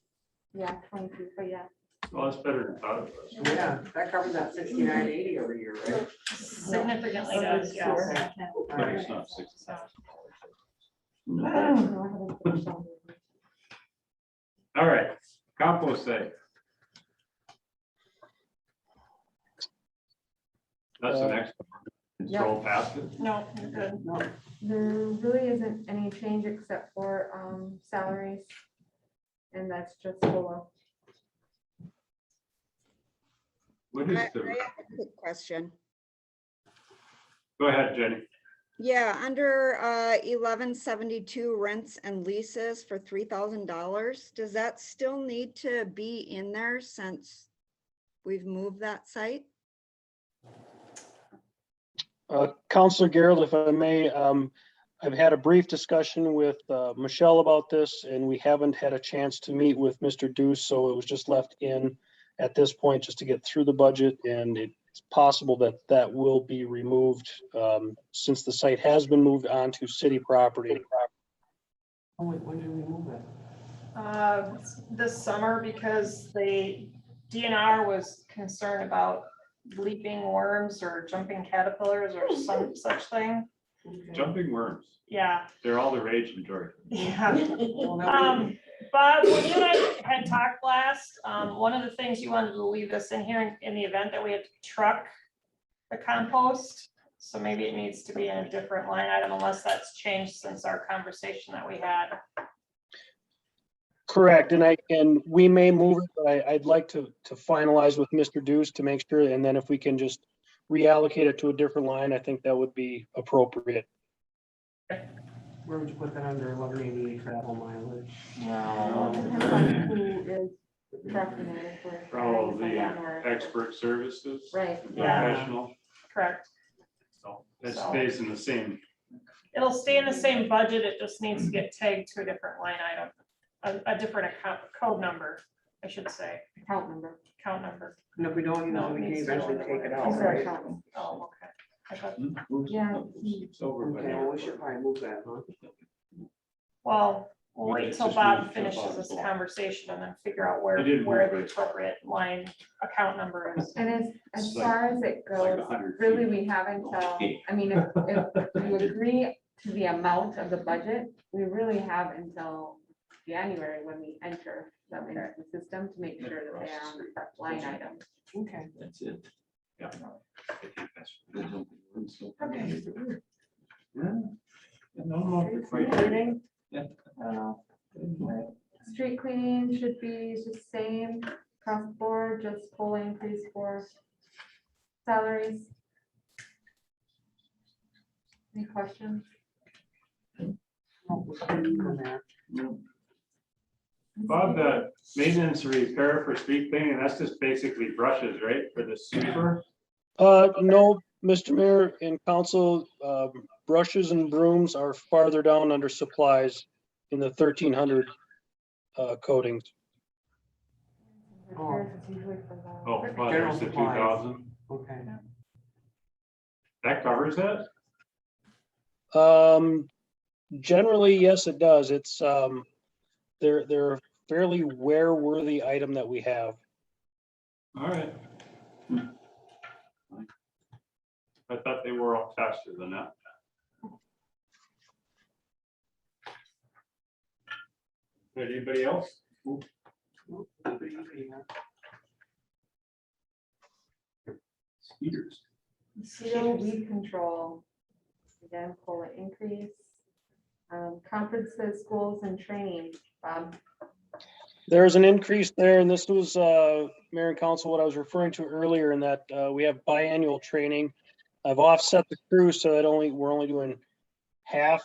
yeah, 22, but yeah. Well, that's better than thought it was. Yeah, that covers that 6980 every year, right? Significantly does, yes. But it's not 60. So, No, I haven't finished on it. All right, compost site. That's the next. one. Scroll past it. No, you're good. There really isn't any change except for salaries. And that's just below. What I is I have the, a quick question. go ahead, Jenny. Yeah, under 1172 rents and leases for $3,000, does that still need to be in there since we've moved that site? Counselor Garrett, if I may, I've had a brief discussion with Michelle about this, and we haven't had a chance to meet with Mr. Deuce, so it was just left in at this point just to get through the budget, and it's possible that that will be removed since the site has been moved onto city property. Oh, wait, when did we move it? This summer, because the DNR was concerned about leaping worms or jumping caterpillars or some such thing. Jumping worms. Yeah, They're all the rage in Georgia. yeah. Well, now we- Bob, when you and I had talked last, one of the things you wanted to leave this in here in the event that we had to truck the compost. So maybe it needs to be in a different line item unless that's changed since our conversation that we had. Correct, and we may move it, but I'd like to finalize with Mr. Deuce to make sure, and then if we can just reallocate it to a different line, I think that would be appropriate. Where would you put that under 1188 travel mileage? Well, it depends on who is trucking it. If we're hiring Probably someone or- expert services. Right. Yeah. Professional. Correct. So it So- stays in the same. It'll stay in the same budget. It just needs to get tagged to a different line item, a different account, code number, I should say, Account number. account number. And if we don't use No, it, it we can needs to go eventually under take it whatever. out, These are right? account- Oh, okay. I thought, Yeah. It's over. by Okay, now. well, we should probably move that, huh? well, we'll We wait could till just Bob move it finishes on this the floor. conversation and then figure out where I didn't the move it. appropriate line account number is. And as It's far as it like goes, 100 really, feet. we haven't, I mean, if you agree to the amount of the budget, we really have until January when we enter them into the system to make sure that they are on the correct line item. Okay. That's it. Yeah. I think that's the jumping worms, so- Okay. Yeah. No, Street right. cleaning? Yeah. I don't know. Right. Street cleaning should be the same across the board, just full increase for salaries. Any questions? No, we're staying on that. Bob, the maintenance repair for street cleaning, that's just basically brushes, right, for the sweeper? No, Mr. Mayor and council, brushes and brooms are farther down under supplies in the 1300 coatings. Repairs is usually for the. Oh, well, there's the 2,000. Okay. That covers that? Generally, yes, it does. It's, they're a fairly wear-worthy item that we have. All right. I thought they were all faster than that. Anybody else? Skeeters. Mosquito weed control. Again, pull an increase. Conferences, schools and training, There's an increase there, and this was, Mayor and Council, what I was referring to earlier, in that we have biannual training. I've offset the crew so that we're only doing half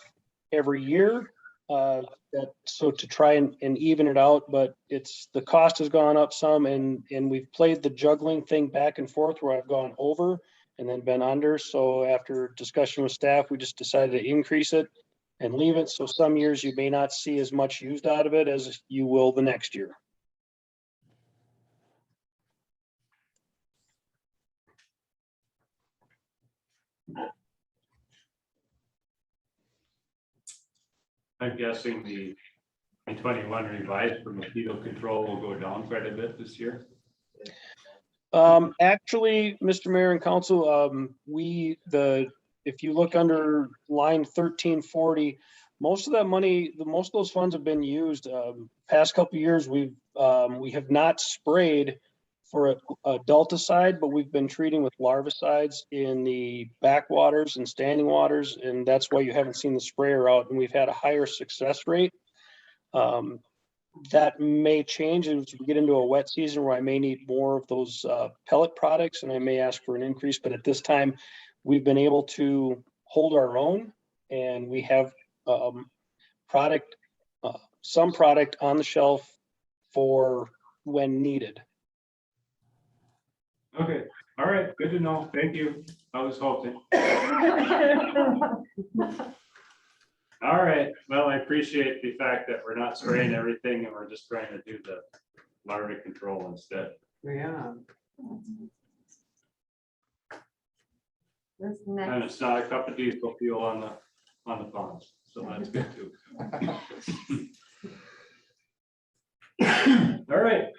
every year. So to try and even it out, but the cost has gone up some, and we've played the juggling thing back and forth where I've gone over and then been under. So after discussion with staff, we just decided to increase it and leave it. So some years you may not see as much used out of it as you will the next year. I'm guessing the 2021 revised for mosquito control will go down quite a bit this year. Actually, Mr. Mayor and Council, if you look under line 1340, most of that money, most of those funds have been used. Past couple of years, we have not sprayed for a adulticide, but we've been treating with larvicides in the backwaters and standing waters, and that's why you haven't seen the sprayer out, and we've had a higher success rate. That may change as we get into a wet season where I may need more of those pellet products, and I may ask for an increase, but at this time, we've been able to hold our own, and we have some product on the shelf for when needed. Okay, all right, good to know. Thank you. I was hoping. All right, well, I appreciate the fact that we're not spraying everything and we're just trying to do the larvae control instead. Yeah. This And next, it's not a cup of diesel fuel on the ponds, so that's good too. All right.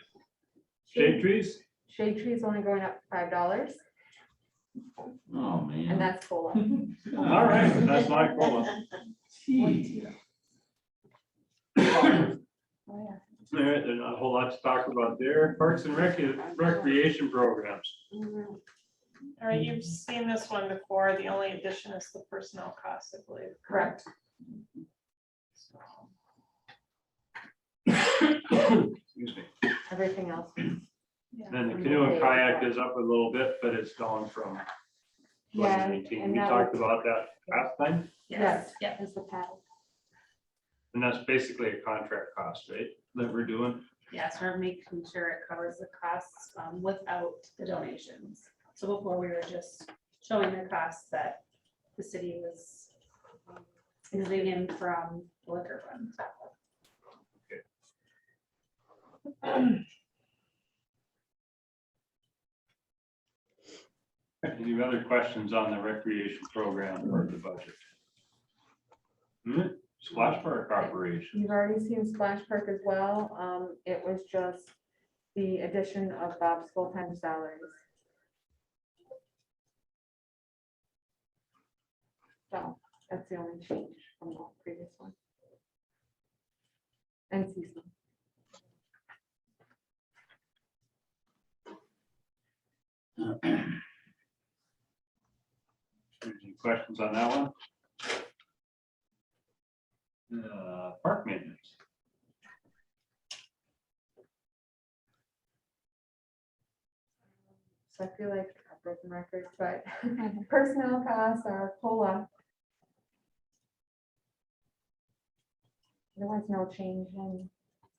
Shade trees? shade tree is only going up $5, Oh, and man. that's COLA. All right, that's my call. All right, there's not a whole lot to talk about there. Parks and recreation programs. All right, you've seen this one before. The only addition is the personnel costs, I believe. Correct. Excuse me. Everything else. And the canoe and kayak is up a little bit, but it's down from Yeah, 2019. and We that talked was- about that last time, Yes, Yeah. is the paddle. and that's basically a contract cost, right? That we're doing. Yes, we're making sure it covers the costs without the donations. So before we were just showing the costs that the city was moving in from the liquor fund. Any other questions on the recreation program or the budget? Splash Park operation. You've already seen Splash Park as well. It was just the addition of Bob's full-time salaries. So that's the only change from the previous one. And season. Any questions on that one? Park maintenance. So I feel like a broken record, but personnel costs are COLA. Otherwise, no change in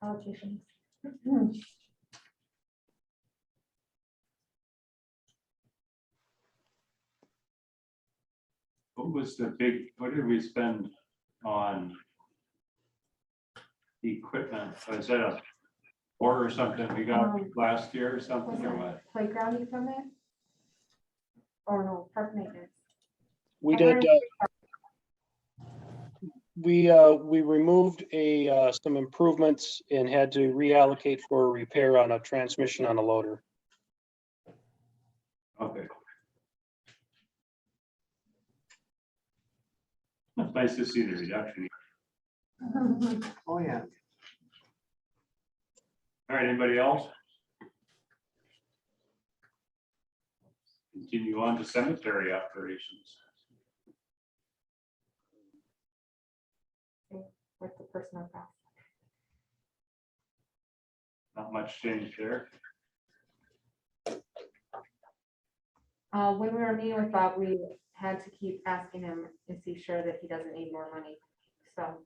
allocations. What was the big, what did we spend on equipment? Was that a order or something we got last year or something or what? Playground equipment? Or no, park maintenance. We did, we removed some improvements and had to reallocate for a repair on a transmission on a loader. Okay. It's nice to see the reduction. Oh, yeah. All right, anybody else? Continue on to cemetery operations. With the personnel cost. Not much change there. When we were meeting with Bob, we had to keep asking him, is he sure that he doesn't need more money? So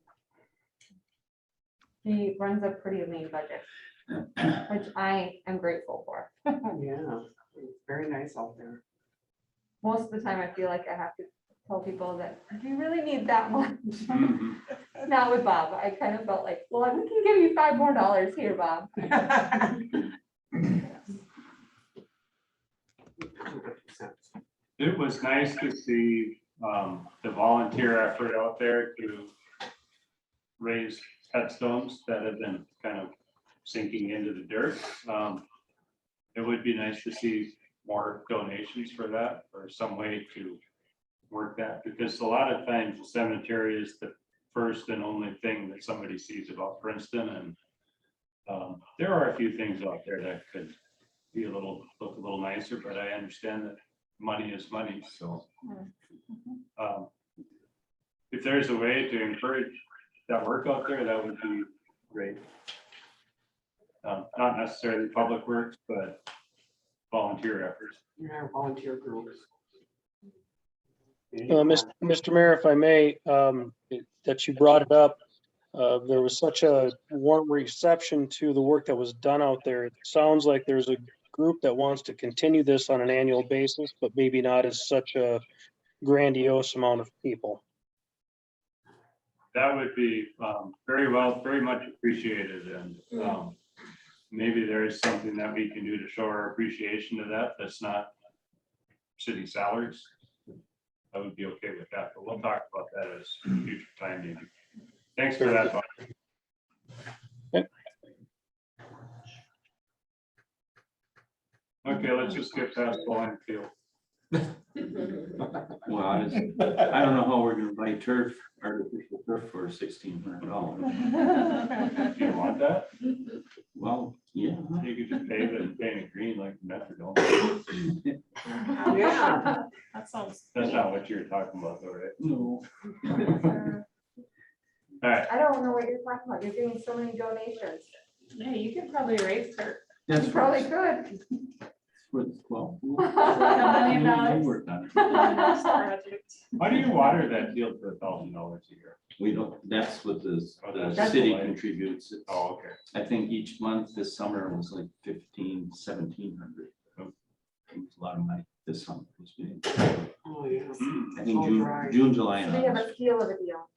he runs a pretty lean budget, which I am grateful for. Yeah, it's very nice out there. Most of the time, I feel like I have to tell people that, do you really need that much? Mhm. Not with Bob. I kind of felt like, well, we can give you $5 more here, Bob. It was nice to see the volunteer effort out there to raised headstones that have been kind of sinking into the dirt. It would be nice to see more donations for that, or some way to work that, because a lot of times the cemetery is the first and only thing that somebody sees about Princeton, and there are a few things out there that could be look a little nicer, but I understand that money is money, so. If there's a way to encourage that work out there, that would be great. Not necessarily public works, but volunteer efforts. Yeah, volunteer groups. Mr. Mayor, if I may, that you brought it up, there was such a warm reception to the work that was done out there. It sounds like there's a group that wants to continue this on an annual basis, but maybe not as such a grandiose amount of people. That would be very much appreciated, and maybe there is something that we can do to show our appreciation to that. That's not city salaries. I would be okay with that, but we'll talk about that as future time maybe. Thanks for that. Bob. Okay, let's just get past bowling field. Well, I don't know how we're gonna buy turf, artificial turf for $1,600. Do you want that? Well, yeah. You could just pave it and paint it green like Metrodome. Yeah. That sounds. That's not what you're talking about though, right? No. All right, I don't know what you're talking about. You're getting so many donations. Yeah, you could probably raise her. That's You probably could. well. $1 million. Worked on it. why do you water that field for $1,000 a year? We don't, that's what the That's city the way. contributes. It's- Oh, okay. I think each month this summer was like 1,700. It was a lot of money this summer. Oh, yes. I think So June, dry. July So and we have August. a steal of a deal.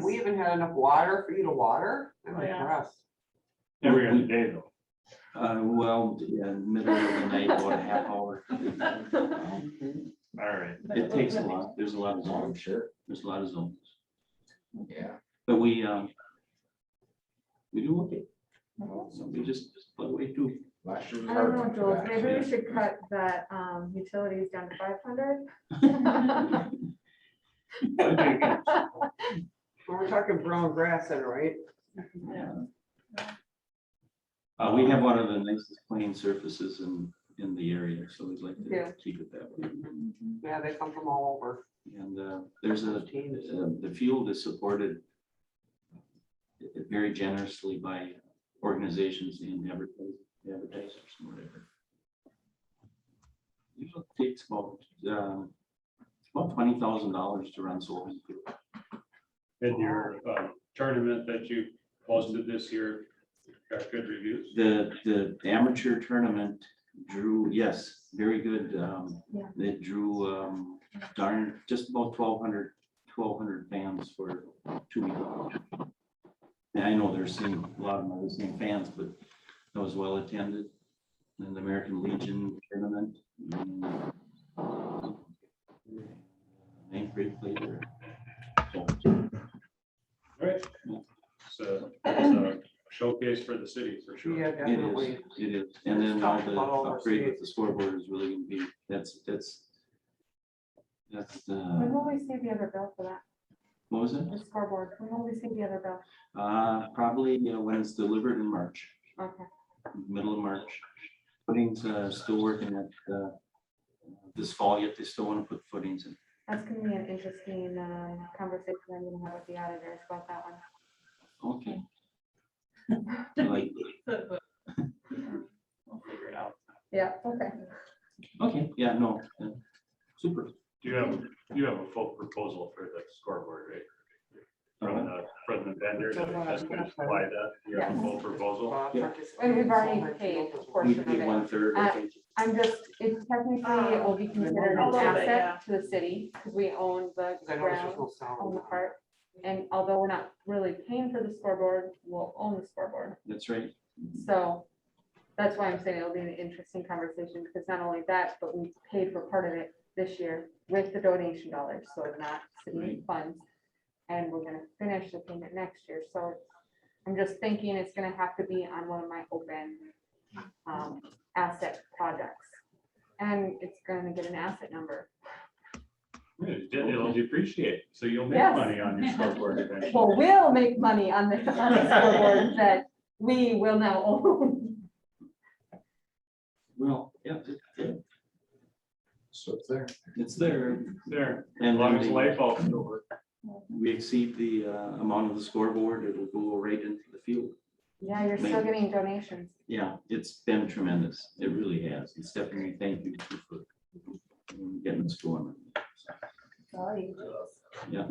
We even had enough water for you to water. I'm Oh, yeah. impressed. Every other day though. Well, yeah, middle of the night, about a half hour. All right. It takes a lot. There's a lot of zones. Sure. There's a lot of zones. Yeah. But we do okay. So we just plug away too. Last year was I hard don't know, one for Jules, that. maybe we should cut that utilities down to 500. We're talking brown grass then, right? We have one of the nicest playing surfaces in the area, so we'd like to Yeah. keep it that way. Yeah, they come from all over. And there's the field is supported very generously by organizations and advertisers and whatever. Usually takes about $20,000 to run Solheim Field. And your tournament that you posted this year got good reviews? The amateur tournament drew, yes, very good. Yeah. They drew just about 1,200 fans for 2 weeks. And I know there's a lot of them are the same fans, but it was well attended. And the American Legion tournament. Ninth grade played there. So, All right. So it's a showcase for the city for sure. Yeah, It definitely. is. And then now Talked the about all those upgrade with things. the scoreboard is really gonna be, that's, When will we see the other bill for that? what was it? The scoreboard, when will we see the other bill? Probably when it's delivered in March, Okay. middle of March. Footings, still working at, this fall yet, they still wanna put footings in. That's gonna be an interesting conversation I'm gonna have with the auditors about that one. Okay. Like, We'll figure it out. Yeah, okay. okay, yeah, no, super. Do you have a full proposal for the scoreboard, right? From the vendor that's going to supply that, you have a full proposal? And we've already paid a We portion of paid it. 1/3, I think. I'm just, it's technically, it will be considered A an little bit, yeah. asset to the city, because we own the ground, own the park. And although we're not really paying for the scoreboard, we'll own the scoreboard. That's right. So that's why I'm saying it'll be an interesting conversation, because not only that, but we paid for part of it this year with the donation dollars, so not city Right. funds. and we're gonna finish the payment next year, so I'm just thinking it's gonna have to be on one of my open asset projects. And it's gonna get an asset number. It'll depreciate, so you'll make Yes. money on your scoreboard eventually. Well, we'll make money on the scoreboard that we will now own. Well, yeah, So it's there. it's there. There, as And long when as the they- light bulbs don't work. we exceed the amount of the scoreboard, it'll go right into the field. Yeah, you're still getting donations. Yeah, it's been tremendous. It really has. And Stephanie, thank you for getting this going. Yeah.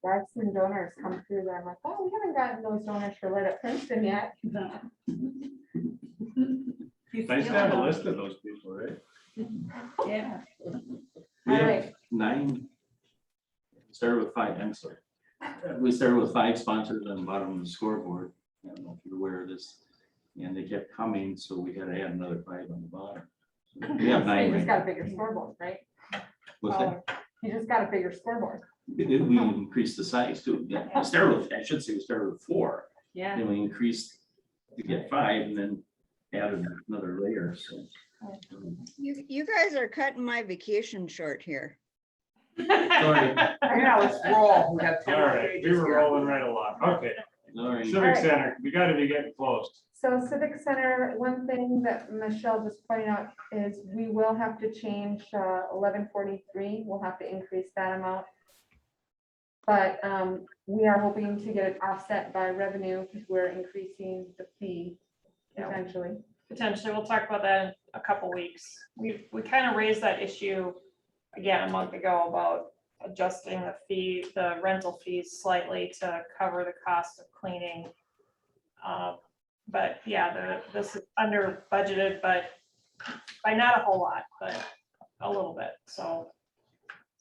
I've seen donors come through there. I'm like, oh, we haven't gotten those donors for Lit Up Princeton yet. Nice to have a list of those people, right? Yeah. We All have right. 9. Started with 5, I'm sorry. We started with 5 sponsors on the bottom of the scoreboard. I don't know if you're aware of this. And they kept coming, so we had to add another 5 on the bottom. So we have 9 You just right got a now. bigger scoreboard, right? What's that? You just got a bigger scoreboard. We increased the size too. Yeah, we started with, I should say, we started with 4. Yeah. Then we increased to get 5 and then added another layer, so. You guys are cutting my vacation short here. Sorry. Yeah, let's roll. We got 10 All more right, we pages were here. rolling right along. Okay, All right. Civic Center, we gotta be getting close. So Civic Center, one thing that Michelle just pointed out is we will have to change 1143. We'll have to increase that amount. But we are hoping to get it offset by revenue because we're increasing the fee Yeah. essentially. Potentially, we'll talk about that in a couple weeks. We kind of raised that issue again a month ago about adjusting the fee, the rental fees slightly to cover the cost of cleaning. But yeah, this is under budgeted, but by not a whole lot, but a little bit. So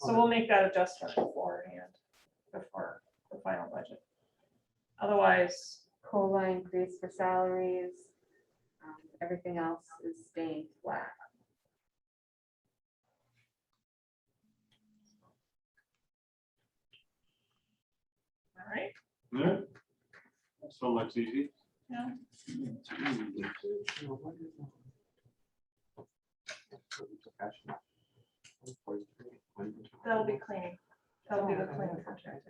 we'll make that adjustment beforehand, before the final budget. Otherwise, COLA increase for salaries. Everything else is staying flat. all right, Yeah. So much easy. yeah. That'll be cleaning. That'll be the cleaning contract.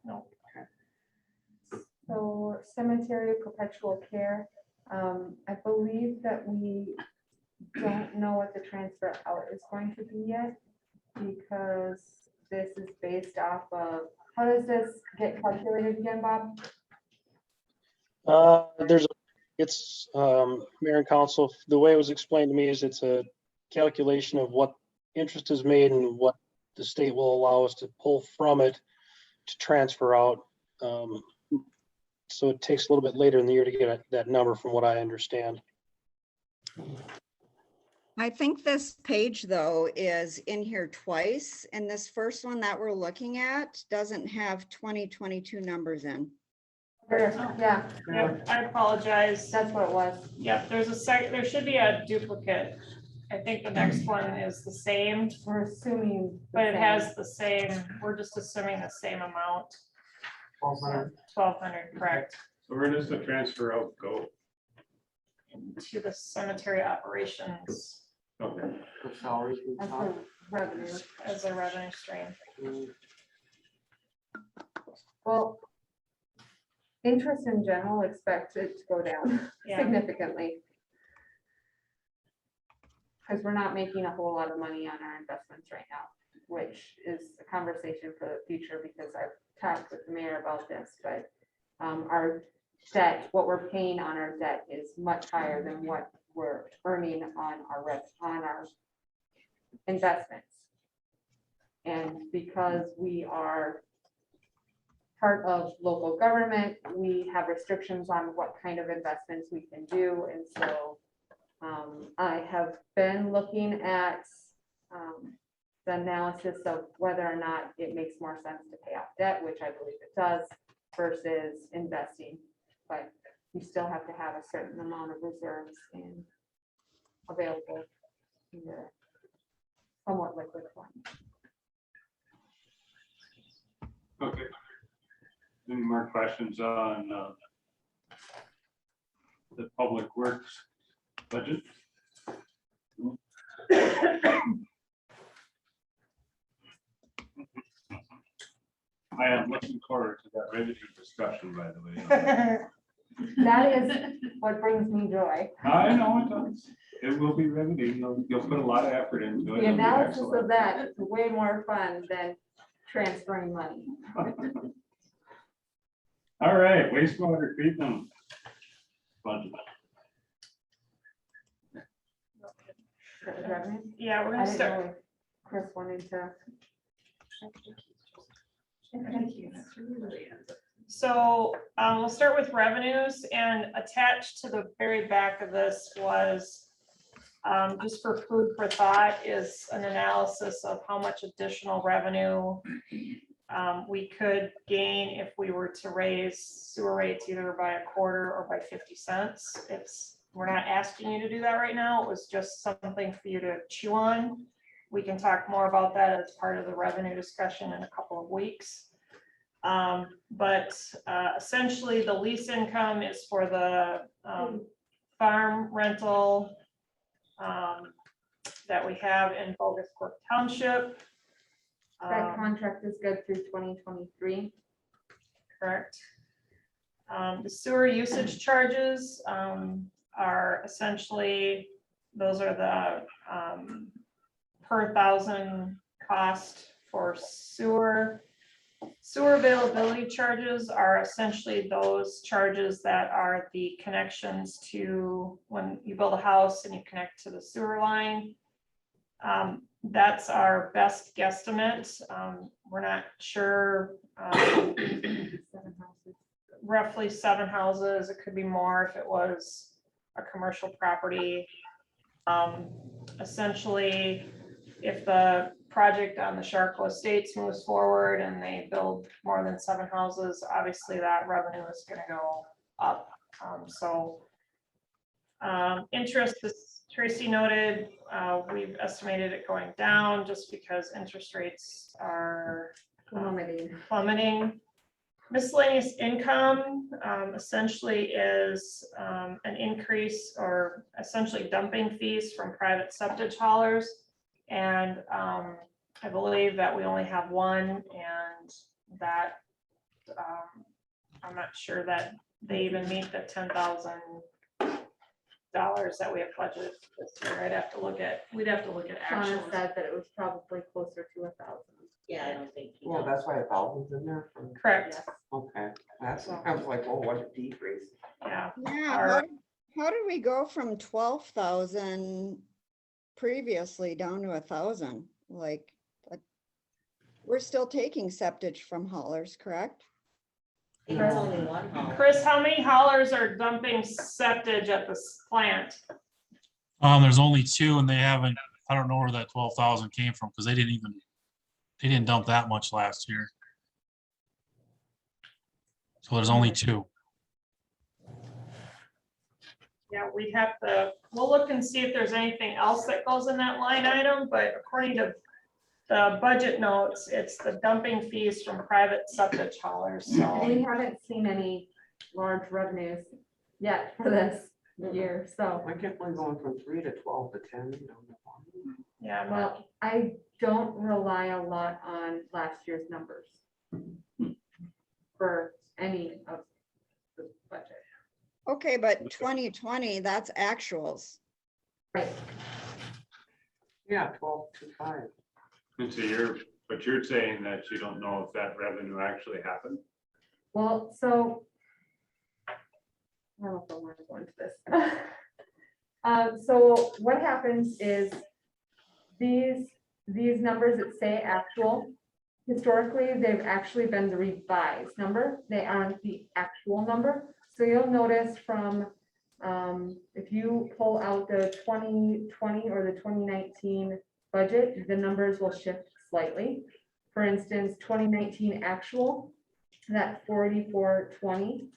No. So cemetery perpetual care, I believe that we don't know what the transfer out is going to be yet. Because this is based off of, how does this get calculated again, Bob? It's, Mayor and Council, the way it was explained to me is it's a calculation of what interest is made and what the state will allow us to pull from it to transfer out. So it takes a little bit later in the year to get that number from what I understand. I think this page, though, is in here twice, and this first one that we're looking at doesn't have 2022 numbers in. Yeah, Yep, I apologize. that's what it was. Yep, there should be a duplicate. I think the next one is the same, We're assuming. the but it same. has the same, we're just assuming the same amount. 1,200. 1,200, correct, So where does the transfer out go? to the cemetery operations Okay. For salaries and That's stuff. the revenue. as a revenue stream. Well, interest in general, expect it to go down Yeah. significantly. Because we're not making a whole lot of money on our investments right now, which is a conversation for the future because I've talked with the mayor about this, but our debt, what we're paying on our debt is much higher than what we're earning on our investments. And because we are part of local government, we have restrictions on what kind of investments we can do. And so I have been looking at the analysis of whether or not it makes more sense to pay off debt, which I believe it does, versus investing. But you still have to have a certain amount of reserves available in your somewhat liquid form. Any more questions on the public works budget? I am looking forward to that revenue discussion, by the way. That is what brings me joy. I know it does. It will be revenue. You'll put a lot of effort into it. The It'll be analysis excellent. of that is way more fun than transferring money. All right, wastewater treatment budget. Revenue? Yeah, we're I gonna didn't start. know if Chris wanted to. So we'll start with revenues, and attached to the very back of this was just for food for thought is an analysis of how much additional revenue we could gain if we were to raise sewer rates either by a quarter or by 50 cents. We're not asking you to do that right now. It was just something for you to chew on. We can talk more about that as part of the revenue discussion in a couple of weeks. But essentially the lease income is for the farm rental that we have in Bogus Fork Township. That contract is good through 2023. Correct. The sewer usage charges are essentially, those are the per thousand cost for sewer. Sewer availability charges are essentially those charges that are the connections to when you build a house and you connect to the sewer line. That's our best guesstimate. We're not sure. Roughly 7 houses. It could be more if it was a commercial property. Essentially, if the project on the Sharko Estates moves forward and they build more than 7 houses, obviously that revenue is going to go up. Interest, as Tracy noted, we've estimated it going down just because interest rates are plummeting. Miscellaneous income essentially is an increase or essentially dumping fees from private septic haulers. And I believe that we only have one, and that I'm not sure that they even meet the $10,000 that we have budgeted this year. We'd have to look at Shauna actual. said that it was probably closer to 1,000. Yeah, I don't think. Well, that's why 1,000's in there. Correct. Okay, that's, I was like, oh, what a decrease. Yeah. Yeah, how did we go from 12,000 previously down to 1,000? Like, we're still taking septic from haulers, correct? It's only one home. Chris, how many haulers are dumping septic at this plant? There's only 2, and they haven't, I don't know where that 12,000 came from, because they didn't dump that much last year. So there's only 2. Yeah, we'll look and see if there's anything else that goes in that line item, but according to the budget notes, it's the dumping fees from private septic haulers, We so. haven't seen any large revenues yet for this year, so. I kept on going from 3 to 12 to 10. Yeah, I'm not- Well, I don't rely a lot on last year's numbers for any of the budget. Okay, but 2020, that's actuals. Right. Yeah, 12 to 5. And so but you're saying that you don't know if that revenue actually happened? Well, so. I don't know if I want to go into this. So what happens is these numbers that say actual, historically, they've actually been the revised number. They aren't the actual number. So you'll notice from, if you pull out the 2020 or the 2019 budget, the numbers will shift slightly. For instance, 2019 actual, that 4420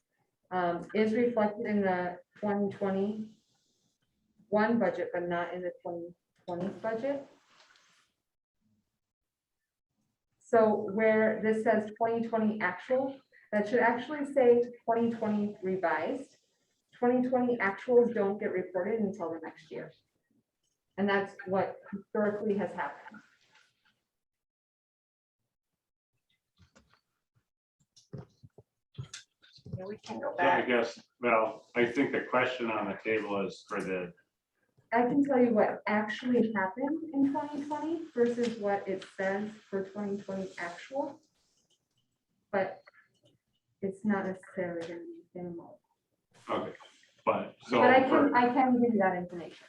is reflected in the 2021 budget, but not in the 2020 budget. So where this says 2020 actual, That should actually say 2020 revised. 2020 actuals don't get reported until the next year. And that's what historically has happened. Yeah, we can go So I back. guess, well, I think the question on the table is for the, I can tell you what actually happened in 2020 versus what it says for 2020 actual. But it's not necessarily going to be the same amount. okay, but so But I for, can give you that information.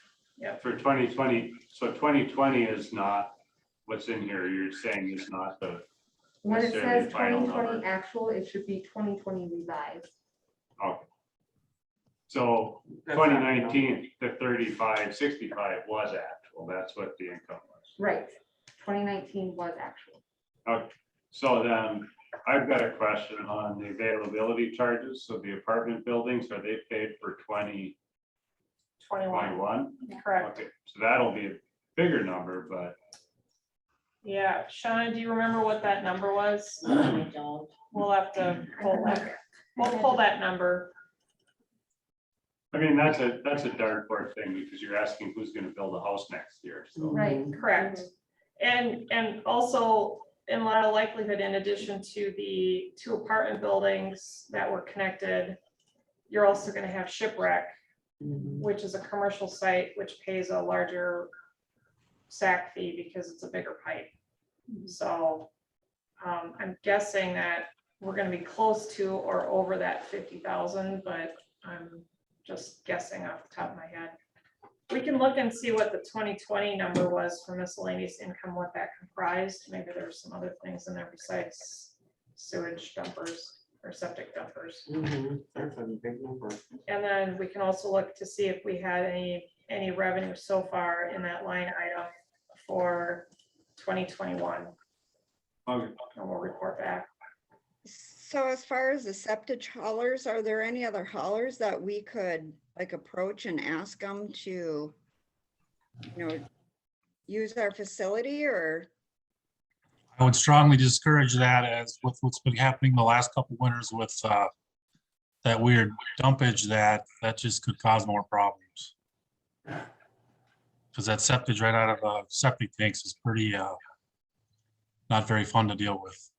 for 2020, so 2020 is not what's in here. You're saying is not the, When it necessarily says final 2020 number. actual, it should be 2020 revised. okay. So That's not- 2019, the 3565 was actual. That's what the income was. Right. 2019 was actual. Okay, so then I've got a question on the availability charges. So the apartment buildings, are they paid for 21, 2021? correct. Okay, so that'll be a bigger number, but Yeah, Shauna, do you remember what that number was? I don't. We'll have to pull that, we'll pull that number. I mean, that's a dark horse thing because you're asking who's gonna build a house next year, so. Right. Correct. And also, in a lot of likelihood, in addition to the 2 apartment buildings that were connected, you're also gonna have Shipwreck, which is a commercial site, which pays a larger SAC fee because it's a bigger pipe. So I'm guessing that we're gonna be close to or over that 50,000, but I'm just guessing off the top of my head. We can look and see what the 2020 number was for miscellaneous income, what that comprised. Maybe there's some other things in there besides sewage dumpers or septic dumpers. That's a big number. And then we can also look to see if we had any revenue so far in that line item for 2021. Okay. And we'll report back. So as far as the septic haulers, are there any other haulers that we could like approach and ask them to, use our facility or? I would strongly discourage that, as with what's been happening the last couple winters with that weird dumpage that just could cause more problems. Because that septic right out of the septic tanks is pretty not very fun to deal with.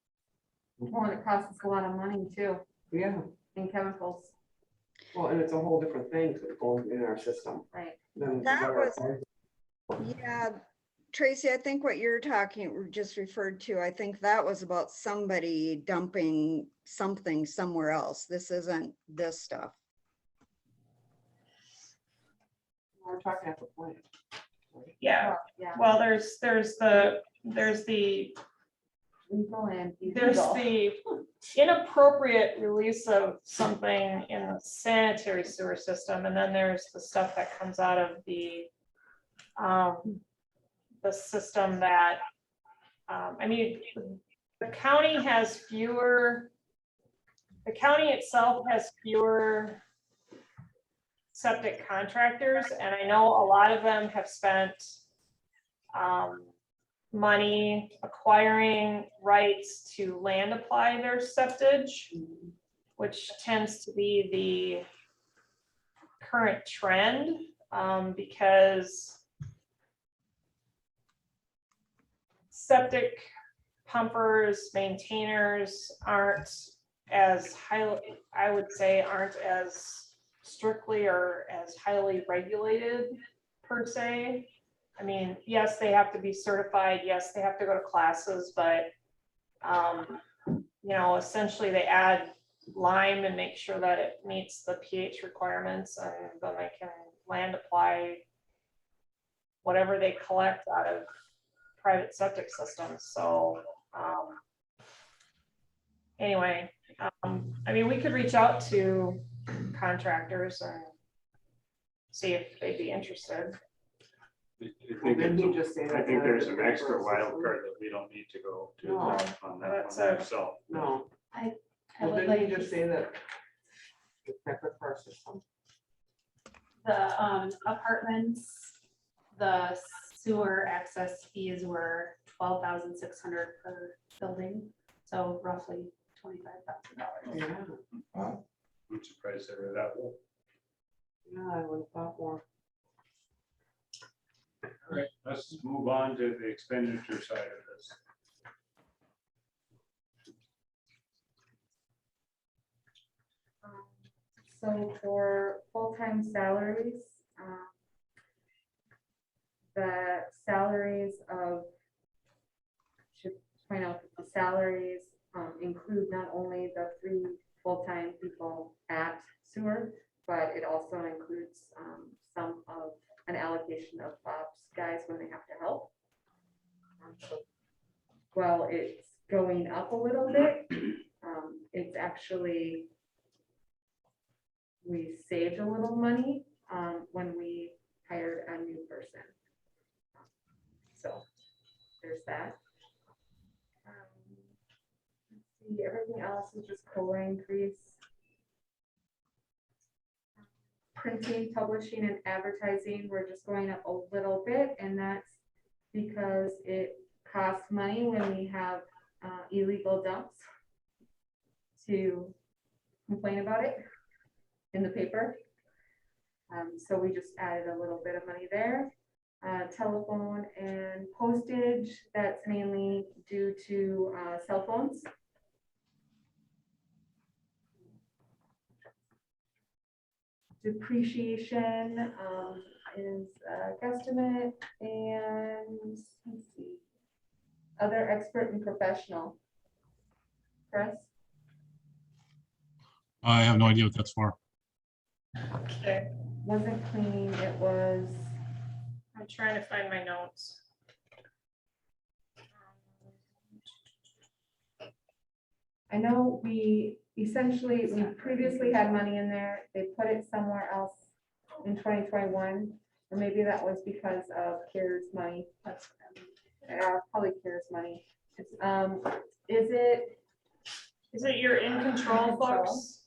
Well, and it costs us a lot of money too, Yeah, in chemicals, well, and it's a whole different thing going in our system right? than. That what was- our- Yeah, Tracy, I think what you're just referred to, I think that was about somebody dumping something somewhere else. This isn't this stuff. We're talking at the point. Yeah, Yeah. well, there's the Legal and there's illegal. the inappropriate release of something in the sanitary sewer system, and then there's the stuff that comes out of the system that, I mean, the county itself has fewer septic contractors, and I know a lot of them have spent money acquiring rights to land apply their septage, which tends to be the current trend, because septic pumpers, maintainers aren't as highly, I would say, aren't as strictly or as highly regulated per se. I mean, yes, they have to be certified. Yes, they have to go to classes, but essentially they add lime and make sure that it meets the pH requirements, and then they can land apply whatever they collect out of private septic systems. So anyway, I mean, we could reach out to contractors and see if they'd be interested. I Didn't he just say that? think there's an extra wild card that we don't need to go to No. on that That's one, so. No, I well, would didn't he like just say that? The separate for our system. the apartments, the sewer access fees were 12,600 per building, so roughly $25,000. Yeah, Wow. I'm surprised they were that low. yeah, I would have thought more. All right, let's move on to the expenditure side of this. So for full-time salaries, the salaries of, should point out that the salaries include not only the 3 full-time people at sewer, but it also includes some of an allocation of Bob's guys when they have to help. So while it's going up a little bit, it's actually, we saved a little money when we hired a new person. So there's that. Let's see, everything else is just COLA increase. Printing, publishing, and advertising, we're just going up a little bit, and that's because it costs money when we have illegal dumps to complain about it in the paper. So we just added a little bit of money there. Telephone and postage, that's mainly due to cell phones. Depreciation is a guesstimate, and let's see, other expert and professional. Chris? I have no idea what that's for. Okay, Wasn't cleaning, it was, I'm trying to find my notes. I know we previously had money in there, they put it somewhere else in 2021, or maybe that was because of CARES money. That's probably CARES money. Is it your in control folks?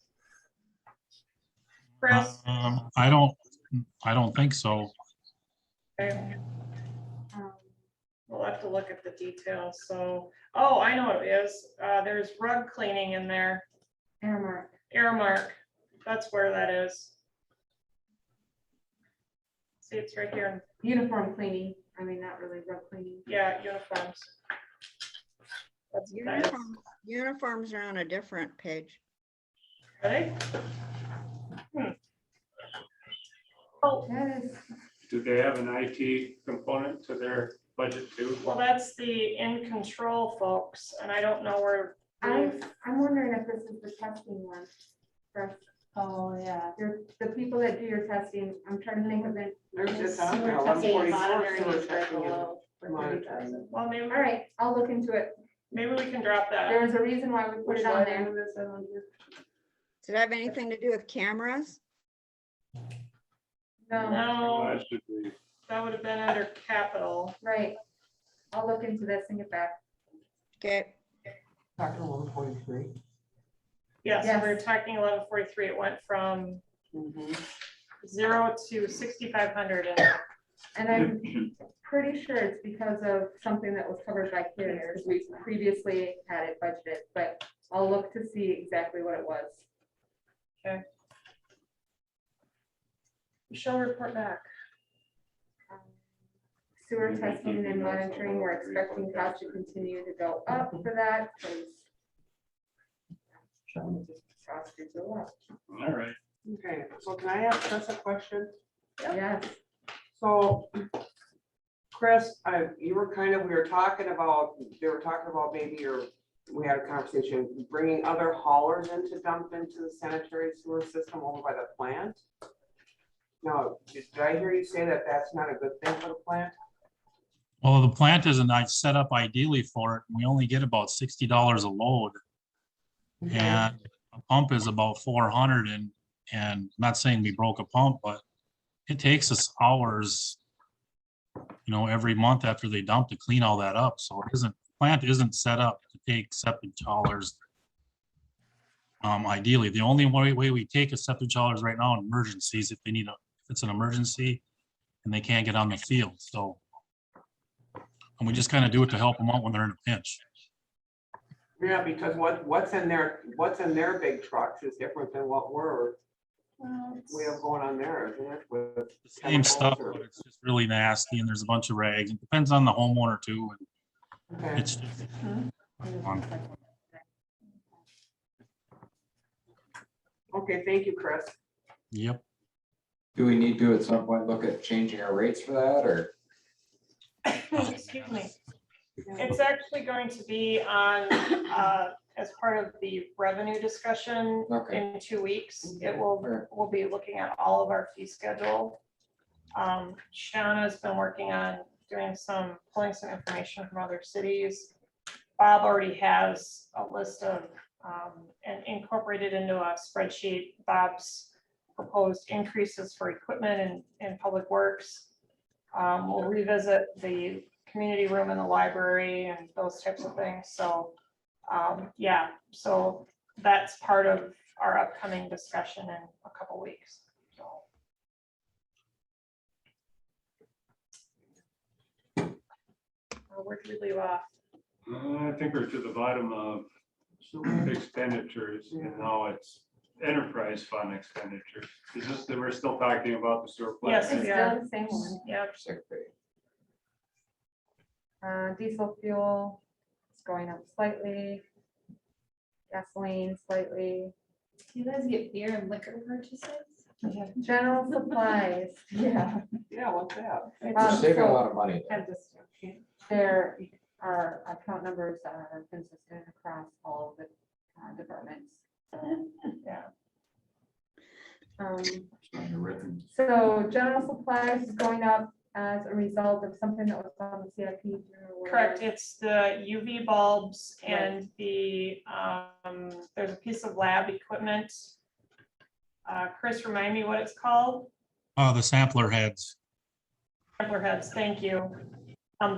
Chris? I don't think so. Okay, Um, we'll have to look at the details. So, oh, I know what it is. There's rug cleaning in there. Aramark. Aramark, that's where that is. See, it's right here. Uniform cleaning, I mean, not really rug cleaning. Yeah, uniforms. That's what that is. Uniforms are on a different page. Are they? Oh, That is, Do they have an IT component to their budget too? well, that's the in control folks, and I don't know where. I'm wondering if this is the testing one. Chris. Oh, yeah. The people that do your testing, I'm trying to think of it. There's just on Sewer there, testing 1144 and monitoring sewer is right testing and below for monitoring. 30,000. Well, maybe, All right, I'll look into it. maybe we can drop that. There was a reason why we put Which it on line there. item is that on here? Does it have anything to do with cameras? No, No, That should be. that would have been under capital. right. I'll look into this and get back. Okay, Talking 1143. Yes, Yes. we were talking 1143. It went from Mhm. 0 to 6,500. And I'm pretty sure it's because of something that was covered by CARES, because we previously had it budgeted, but I'll look to see exactly what it was. Michelle, report back. Sewer testing and monitoring, we're expecting costs to continue to go up for that, because costs do go up. All right. Okay, so can I ask Chris a question? Yes, So, Chris, you were kind of, we were talking about, they were talking about maybe we had a conversation, bringing other haulers in to dump into the sanitary sewer system over by the plant. Now, did I hear you say that that's not a good thing for the plant? Well, the plant isn't set up ideally for it. We only get about $60 a load. And a pump is about 400, and I'm not saying we broke a pump, but it takes us hours, every month after they dump to clean all that up. So plant isn't set up to take septic haulers. Ideally, the only way we take a septic haulers right now in emergencies, if it's an emergency and they can't get on the field. So, and we just kind of do it to help them out when they're in a pinch. Yeah, because what's in their big trucks is different than what we have going on there, isn't it? With The same stuff, chemicals or- but it's just really nasty and there's a bunch of rags. It depends on the homeowner too. And Okay. it's just, Okay, thank you, Chris. yep. Do we need to at some point look at changing our rates for that, or? Excuse me. It's actually going to be on, as part of the revenue discussion Okay. in 2 weeks. It Alright. we'll be looking at all of our fee schedule. Shauna's been working on pulling some information from other cities. Bob already has a list of, and incorporated into a spreadsheet, Bob's proposed increases for equipment and public works. We'll revisit the community room in the library and those types of things. So, yeah, so that's part of our upcoming discussion in a couple weeks. So. Where did we leave off? I think we're to the bottom of expenditures, and now it's enterprise fund expenditures. Is this, that we're still talking about the sewer plant? Yes, It's we still are. the same one. Yep, Sick pay. Diesel fuel is going up slightly. Gasoline slightly. Do you guys get beer and liquor purchases? General supplies, yeah. Yeah, what's that? We're saving a lot of money. though. There are account numbers that are consistent across all of the departments. yeah. So general supplies is going up as a result of something that was on the CIP. Correct, it's the UV bulbs and the, there's a piece of lab equipment. Chris, remind me what it's called? The sampler heads. Sampler heads, thank you.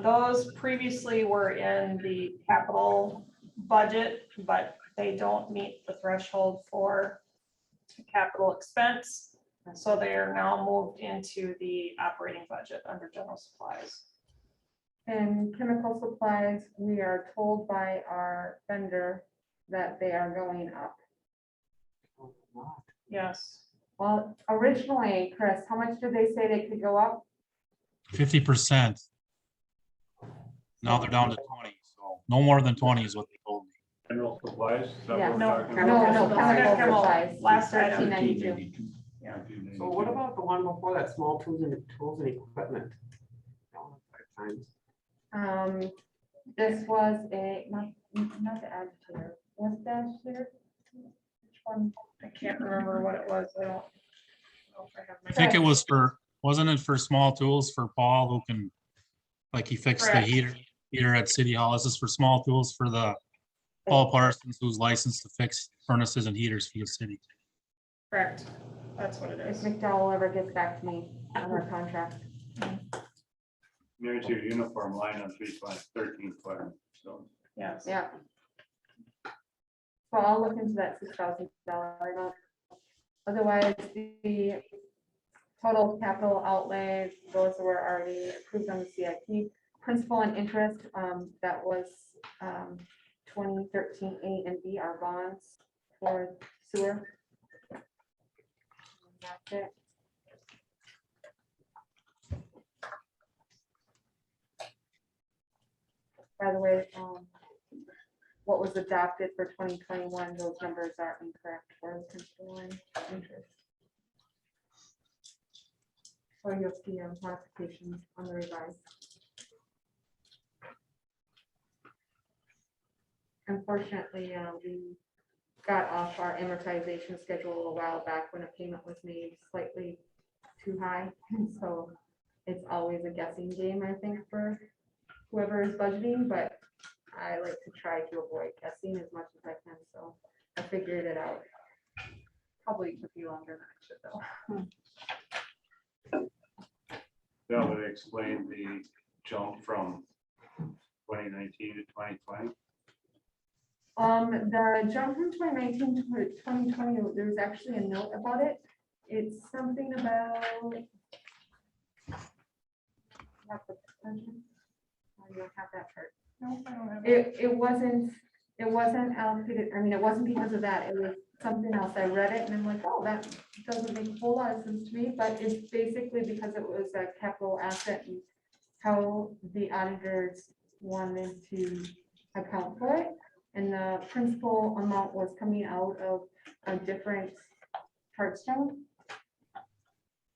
Those previously were in the capital budget, but they don't meet the threshold for capital expense. So they are now moved into the operating budget under general supplies. And chemical supplies, we are told by our vendor that they are going up. Yes, Well, originally, Chris, how much did they say they could go up? 50%. Now they're down to 20, so no more than 20 is what they told me. General supplies? Is that Yeah. what we're No, talking No, about? no, chemical Chemical, supplies. last item. 1392. So what about the one before that, small tools and equipment? Five times. This was not the agitator, was the agitator? Which one? I can't remember what it was. I don't know if I have my. I think it was wasn't it for small tools for Paul who can, like he fixed the Correct. heater at City Hall. This is for small tools for the Paul Parsons who's licensed to fix furnaces and heaters for the city. Correct, that's what it If is. McDowell ever gets back to me on our contract. There's your uniform line on 13 fire, so. Yes. Yeah. So I'll look into that $6,000 amount. Otherwise, the total capital outlay, those were already approved on the CIP. Principal and interest, that was 2013 A and B, our bonds for sewer. And that's it. By the way, what was adopted for 2021, those numbers are incorrect for the principal and interest. So you'll see modifications on the revised. Unfortunately, we got off our amortization schedule a while back when a payment was made slightly too high. And so it's always a guessing game, I think, for whoever is budgeting, but I like to try to avoid guessing as much as I can, so I figured it out. Probably took you longer than it should though. That would explain the jump from 2019 to 2020. The jump from 2019 to 2020, there's actually a note about it. It's something about. Not the percentage. I don't have that part. No, I don't have it. It wasn't it wasn't allocated, I mean, it wasn't because of that, it was something else. I read it and I'm like, oh, that doesn't make a whole lot of sense to me, but it's basically because it was a capital asset and how the auditors wanted to account for it. And the principal amount was coming out of a different Chartstone.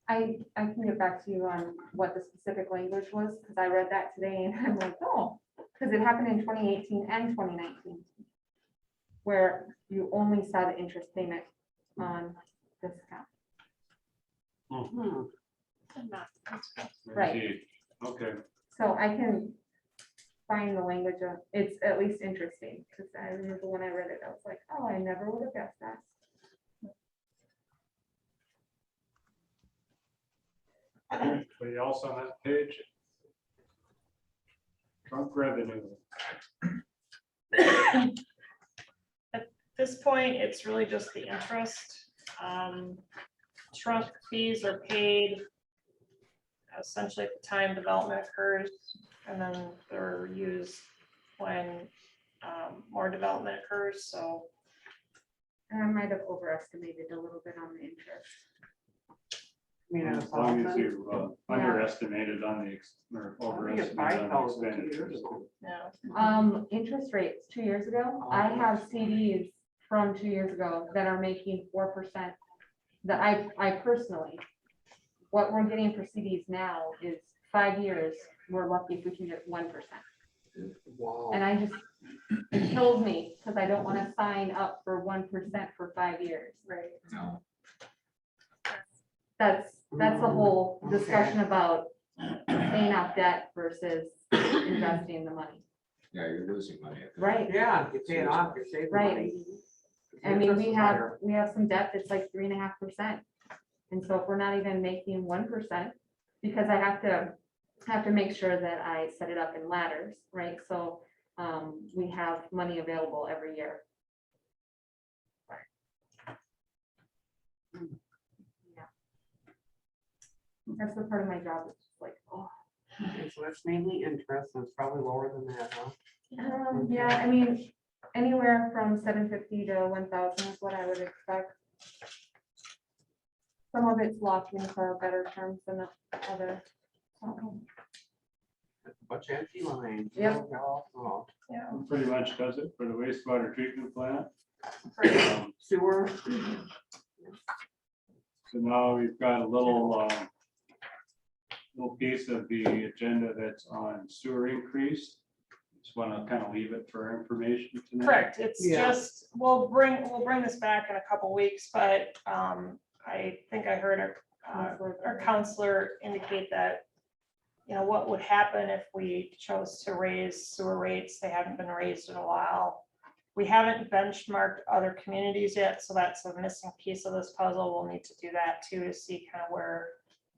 I can get back to you on what the specific language was, because I read that today and I'm like, oh, because it happened in 2018 and 2019. Where you only saw the interest payment on this account. Right. Okay. So I can find the language of, it's at least interesting, because I remember when I read it, I was like, oh, I never would have guessed that. Anybody else on that page? Trunk revenue. At this point, it's really just the interest. Trunk fees are paid essentially at the time development occurs, and then they're used when more development occurs, so. And I might have overestimated a little bit on the interest. I mean, As long as you underestimated on the, or overestimated on the expenditures. Yeah. Interest rates 2 years ago, I have CDs from 2 years ago that are making 4%. That I personally, what we're getting for CDs now is 5 years, we're lucky if we can get 1%. Wow. And I just, it kills me because I don't want to sign up for 1% for 5 years. Right. No. That's the whole discussion about paying off debt versus investing the money. Yeah, you're losing money. at that. Right. Yeah, you pay it off, you're saving Right. money. I mean, Interest is higher. we have some debt that's like 3.5%. And so if we're not even making 1%, because I have to make sure that I set it up in ladders, right? So we have money available every year. Yeah. That's the part of my job, it's just like, oh. Okay, so it's mainly interest, and it's probably lower than that, huh? Yeah, I mean, anywhere from 750 to 1,000 is what I would expect. Some of it's locked in for better terms than the other. Bunch of empty lines. Yep. Oh, Yeah. Pretty much does it for the wastewater treatment plant. Sewer. So now we've got a little piece of the agenda that's on sewer increase. Just want to kind of leave it for information tonight. Correct, it's Yeah. just, we'll bring this back in a couple weeks, but I think I heard our counselor indicate that, you know, what would happen if we chose to raise sewer rates? They haven't been raised in a while. We haven't benchmarked other communities yet, so that's a missing piece of this puzzle. We'll need to do that too, to see kind of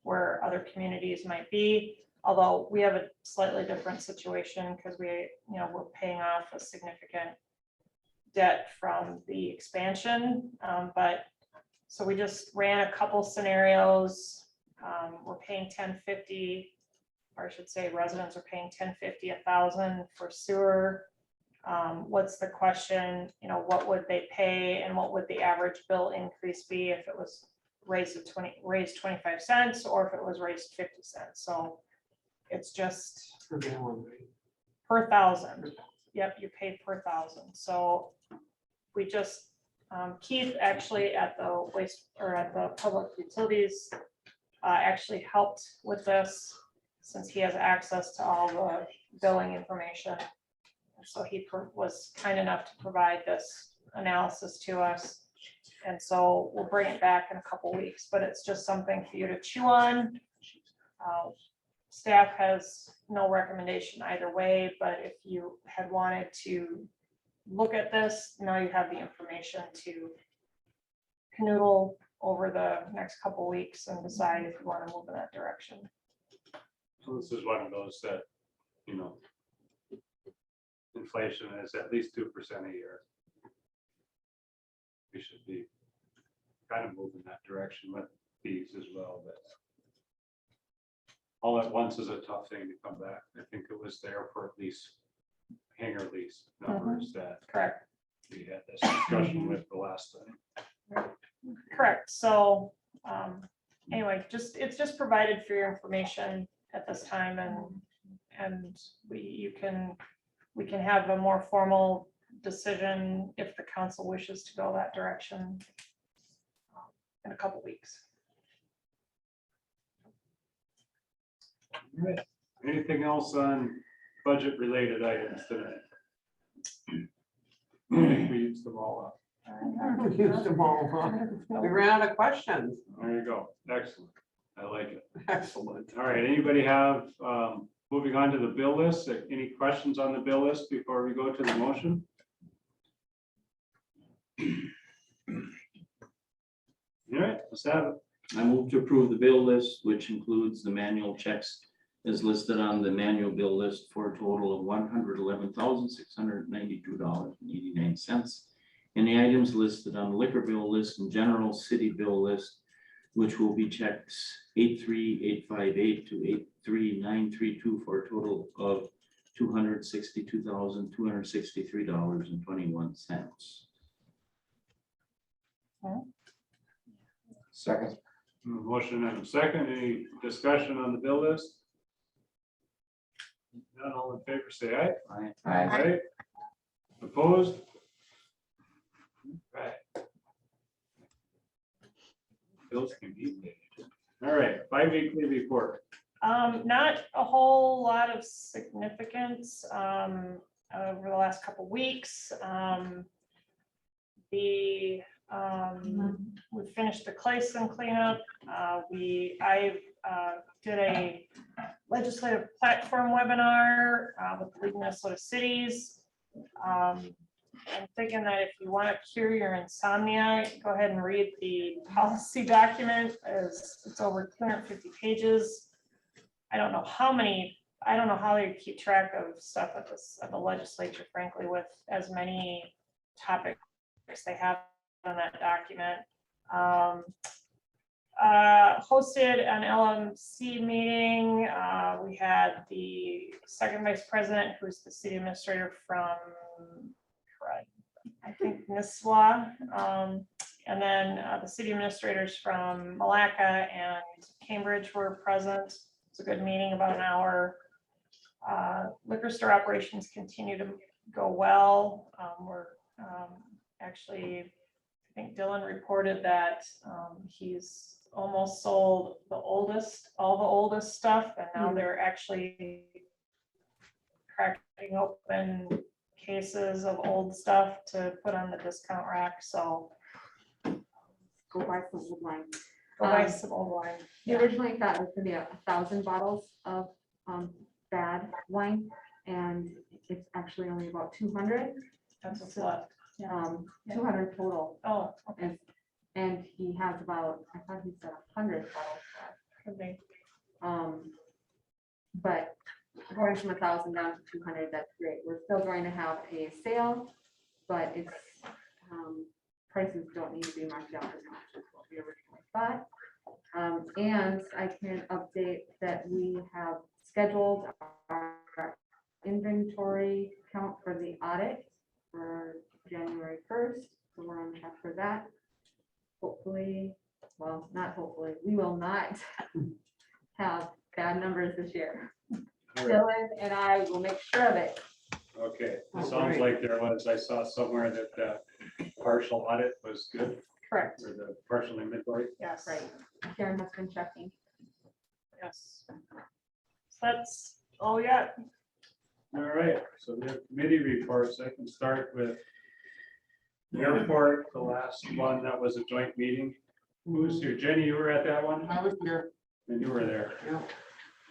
where other communities might be. Although we have a slightly different situation because we're paying off a significant debt from the expansion. But so we just ran a couple scenarios. We're paying $10.50, or I should say residents are paying $10.50 $1,000 for sewer. What's the question? You know, what would they pay and what would the average bill increase be if it was raised 25 cents or if it was raised 50 cents? So it's just Per gallon, right? per thousand. Yep, you pay per thousand. So we just, Keith actually at the public utilities actually helped with this since he has access to all the billing information. So he was kind enough to provide this analysis to us. And so we'll bring it back in a couple weeks, but it's just something for you to chew on. Staff has no recommendation either way, but if you had wanted to look at this, now you have the information to canoodle over the next couple weeks and decide if you want to move in that direction. So this is one of those that, you know, inflation is at least 2% a year. We should be kind of moving that direction with these as well, but all at once is a tough thing to come back. I think it was there for at least hangar lease numbers that Correct. we had this discussion with the last time. Correct. So, anyway, it's just provided for your information at this time and we can have a more formal decision if the council wishes to go that direction in a couple weeks. All right. Anything else on budget related items tonight? I think we used them all up. We used them all up. We ran out of questions. There you go. Excellent. I like it. Excellent. All right, anybody have, moving on to the bill list, any questions on the bill list before we go to the motion? All right, let's have it. I move to approve the bill list, which includes the manual checks as listed on the manual bill list for a total of $111,692.89. And the items listed on the liquor bill list and general city bill list, which will be checks 83858 to 83932 for a total of $262,263.21. Second. Motion and a second. Any discussion on the bill list? None, all in favor, say aye. Aye. Aye. Opposed? Right. Bills can be paid. All right, bi-weekly report. Not a whole lot of significance over the last couple weeks. We finished the Clayson cleanup. I did a legislative platform webinar with the League of Minnesota Cities. I'm thinking that if you want to cure your insomnia, go ahead and read the policy document, as it's over 250 pages. I don't know how they keep track of stuff at the legislature, frankly, with as many topics they have on that document. Hosted an LMC meeting. We had the second vice president, who's the city administrator from, I think, Nisswa. And then the city administrators from Malacca and Cambridge were present. It's a good meeting, about an hour. Liquor store operations continue to go well. We're actually, I think Dylan reported that he's almost sold all the oldest stuff, and now they're actually cracking open cases of old stuff to put on the discount rack. So Go buy some old wine. go buy some old wine. We originally thought it was gonna be 1,000 bottles of bad wine, and it's actually only about 200. That's what's left. 200 total. Oh, okay. And he has about, I thought he said 100 bottles left. Could be. But going from 1,000 down to 200, that's great. We're still going to have a sale, but it's prices don't need to be marked down as much as what we originally thought. And I can update that we have scheduled our inventory count for the audit for January 1st. So we're on track for that. Hopefully, well, not hopefully, we will not have bad numbers this year. All right. Dylan and I will make sure of it. Okay, All it sounds right. like there was, I saw somewhere that partial audit was good, Correct. or the partial inventory. Yes. Right. Karen has been checking. Yes. So that's all we got. All right, so we have committee reports. I can start with the airport, the last one that was a joint meeting. Who was here? Jenny, you were at that one? I was here. And you were there. Yeah.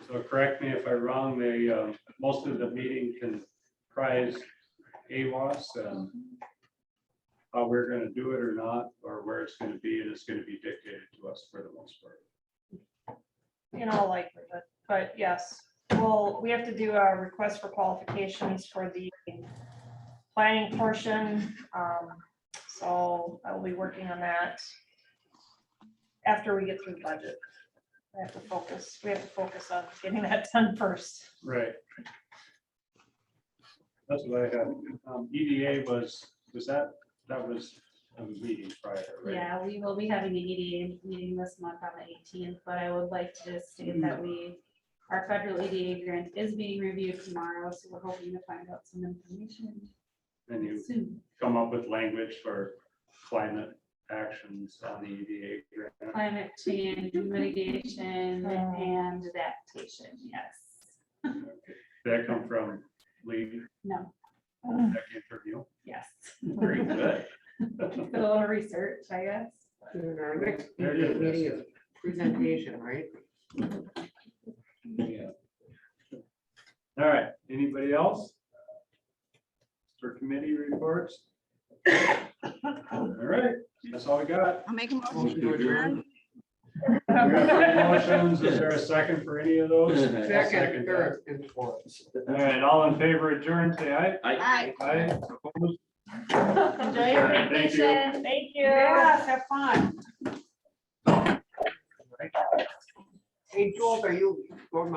So correct me if I'm wrong, they, most of the meeting comprised AWAS and how we're gonna do it or not, or where it's gonna be, and it's gonna be dictated to us for the most part. In all likelihood, but yes, well, we have to do a request for qualifications for the planning portion. So I will be working on that after we get through the budget. We have to focus on getting that done first. Right. That's what I had. EDA was that was a meeting prior, right? Yeah, we will be having an EDA meeting this month on the 18th, but I would like to just state that our federal EDA grant is being reviewed tomorrow, so we're hoping to find out some information And you soon. come up with language for climate actions on the EDA grant. Climate change mitigation and adaptation, yes. That come from Lee, No, that came from you. yes. Very good. A little research, I guess. And our next There it is. meeting is presentation, right? Yeah. All right, anybody else? For committee reports? All right, that's all we got. I'll make a motion Motion to to adjourn. We got three motions. Is there a second for any of those? I'll Second, that. third, and fourth. All right, all in favor, adjourn, say aye. Aye. Aye, opposed? Enjoy your Thank you. vacation. Thank you. Yes, have fun. Hey, Jules, are you going to my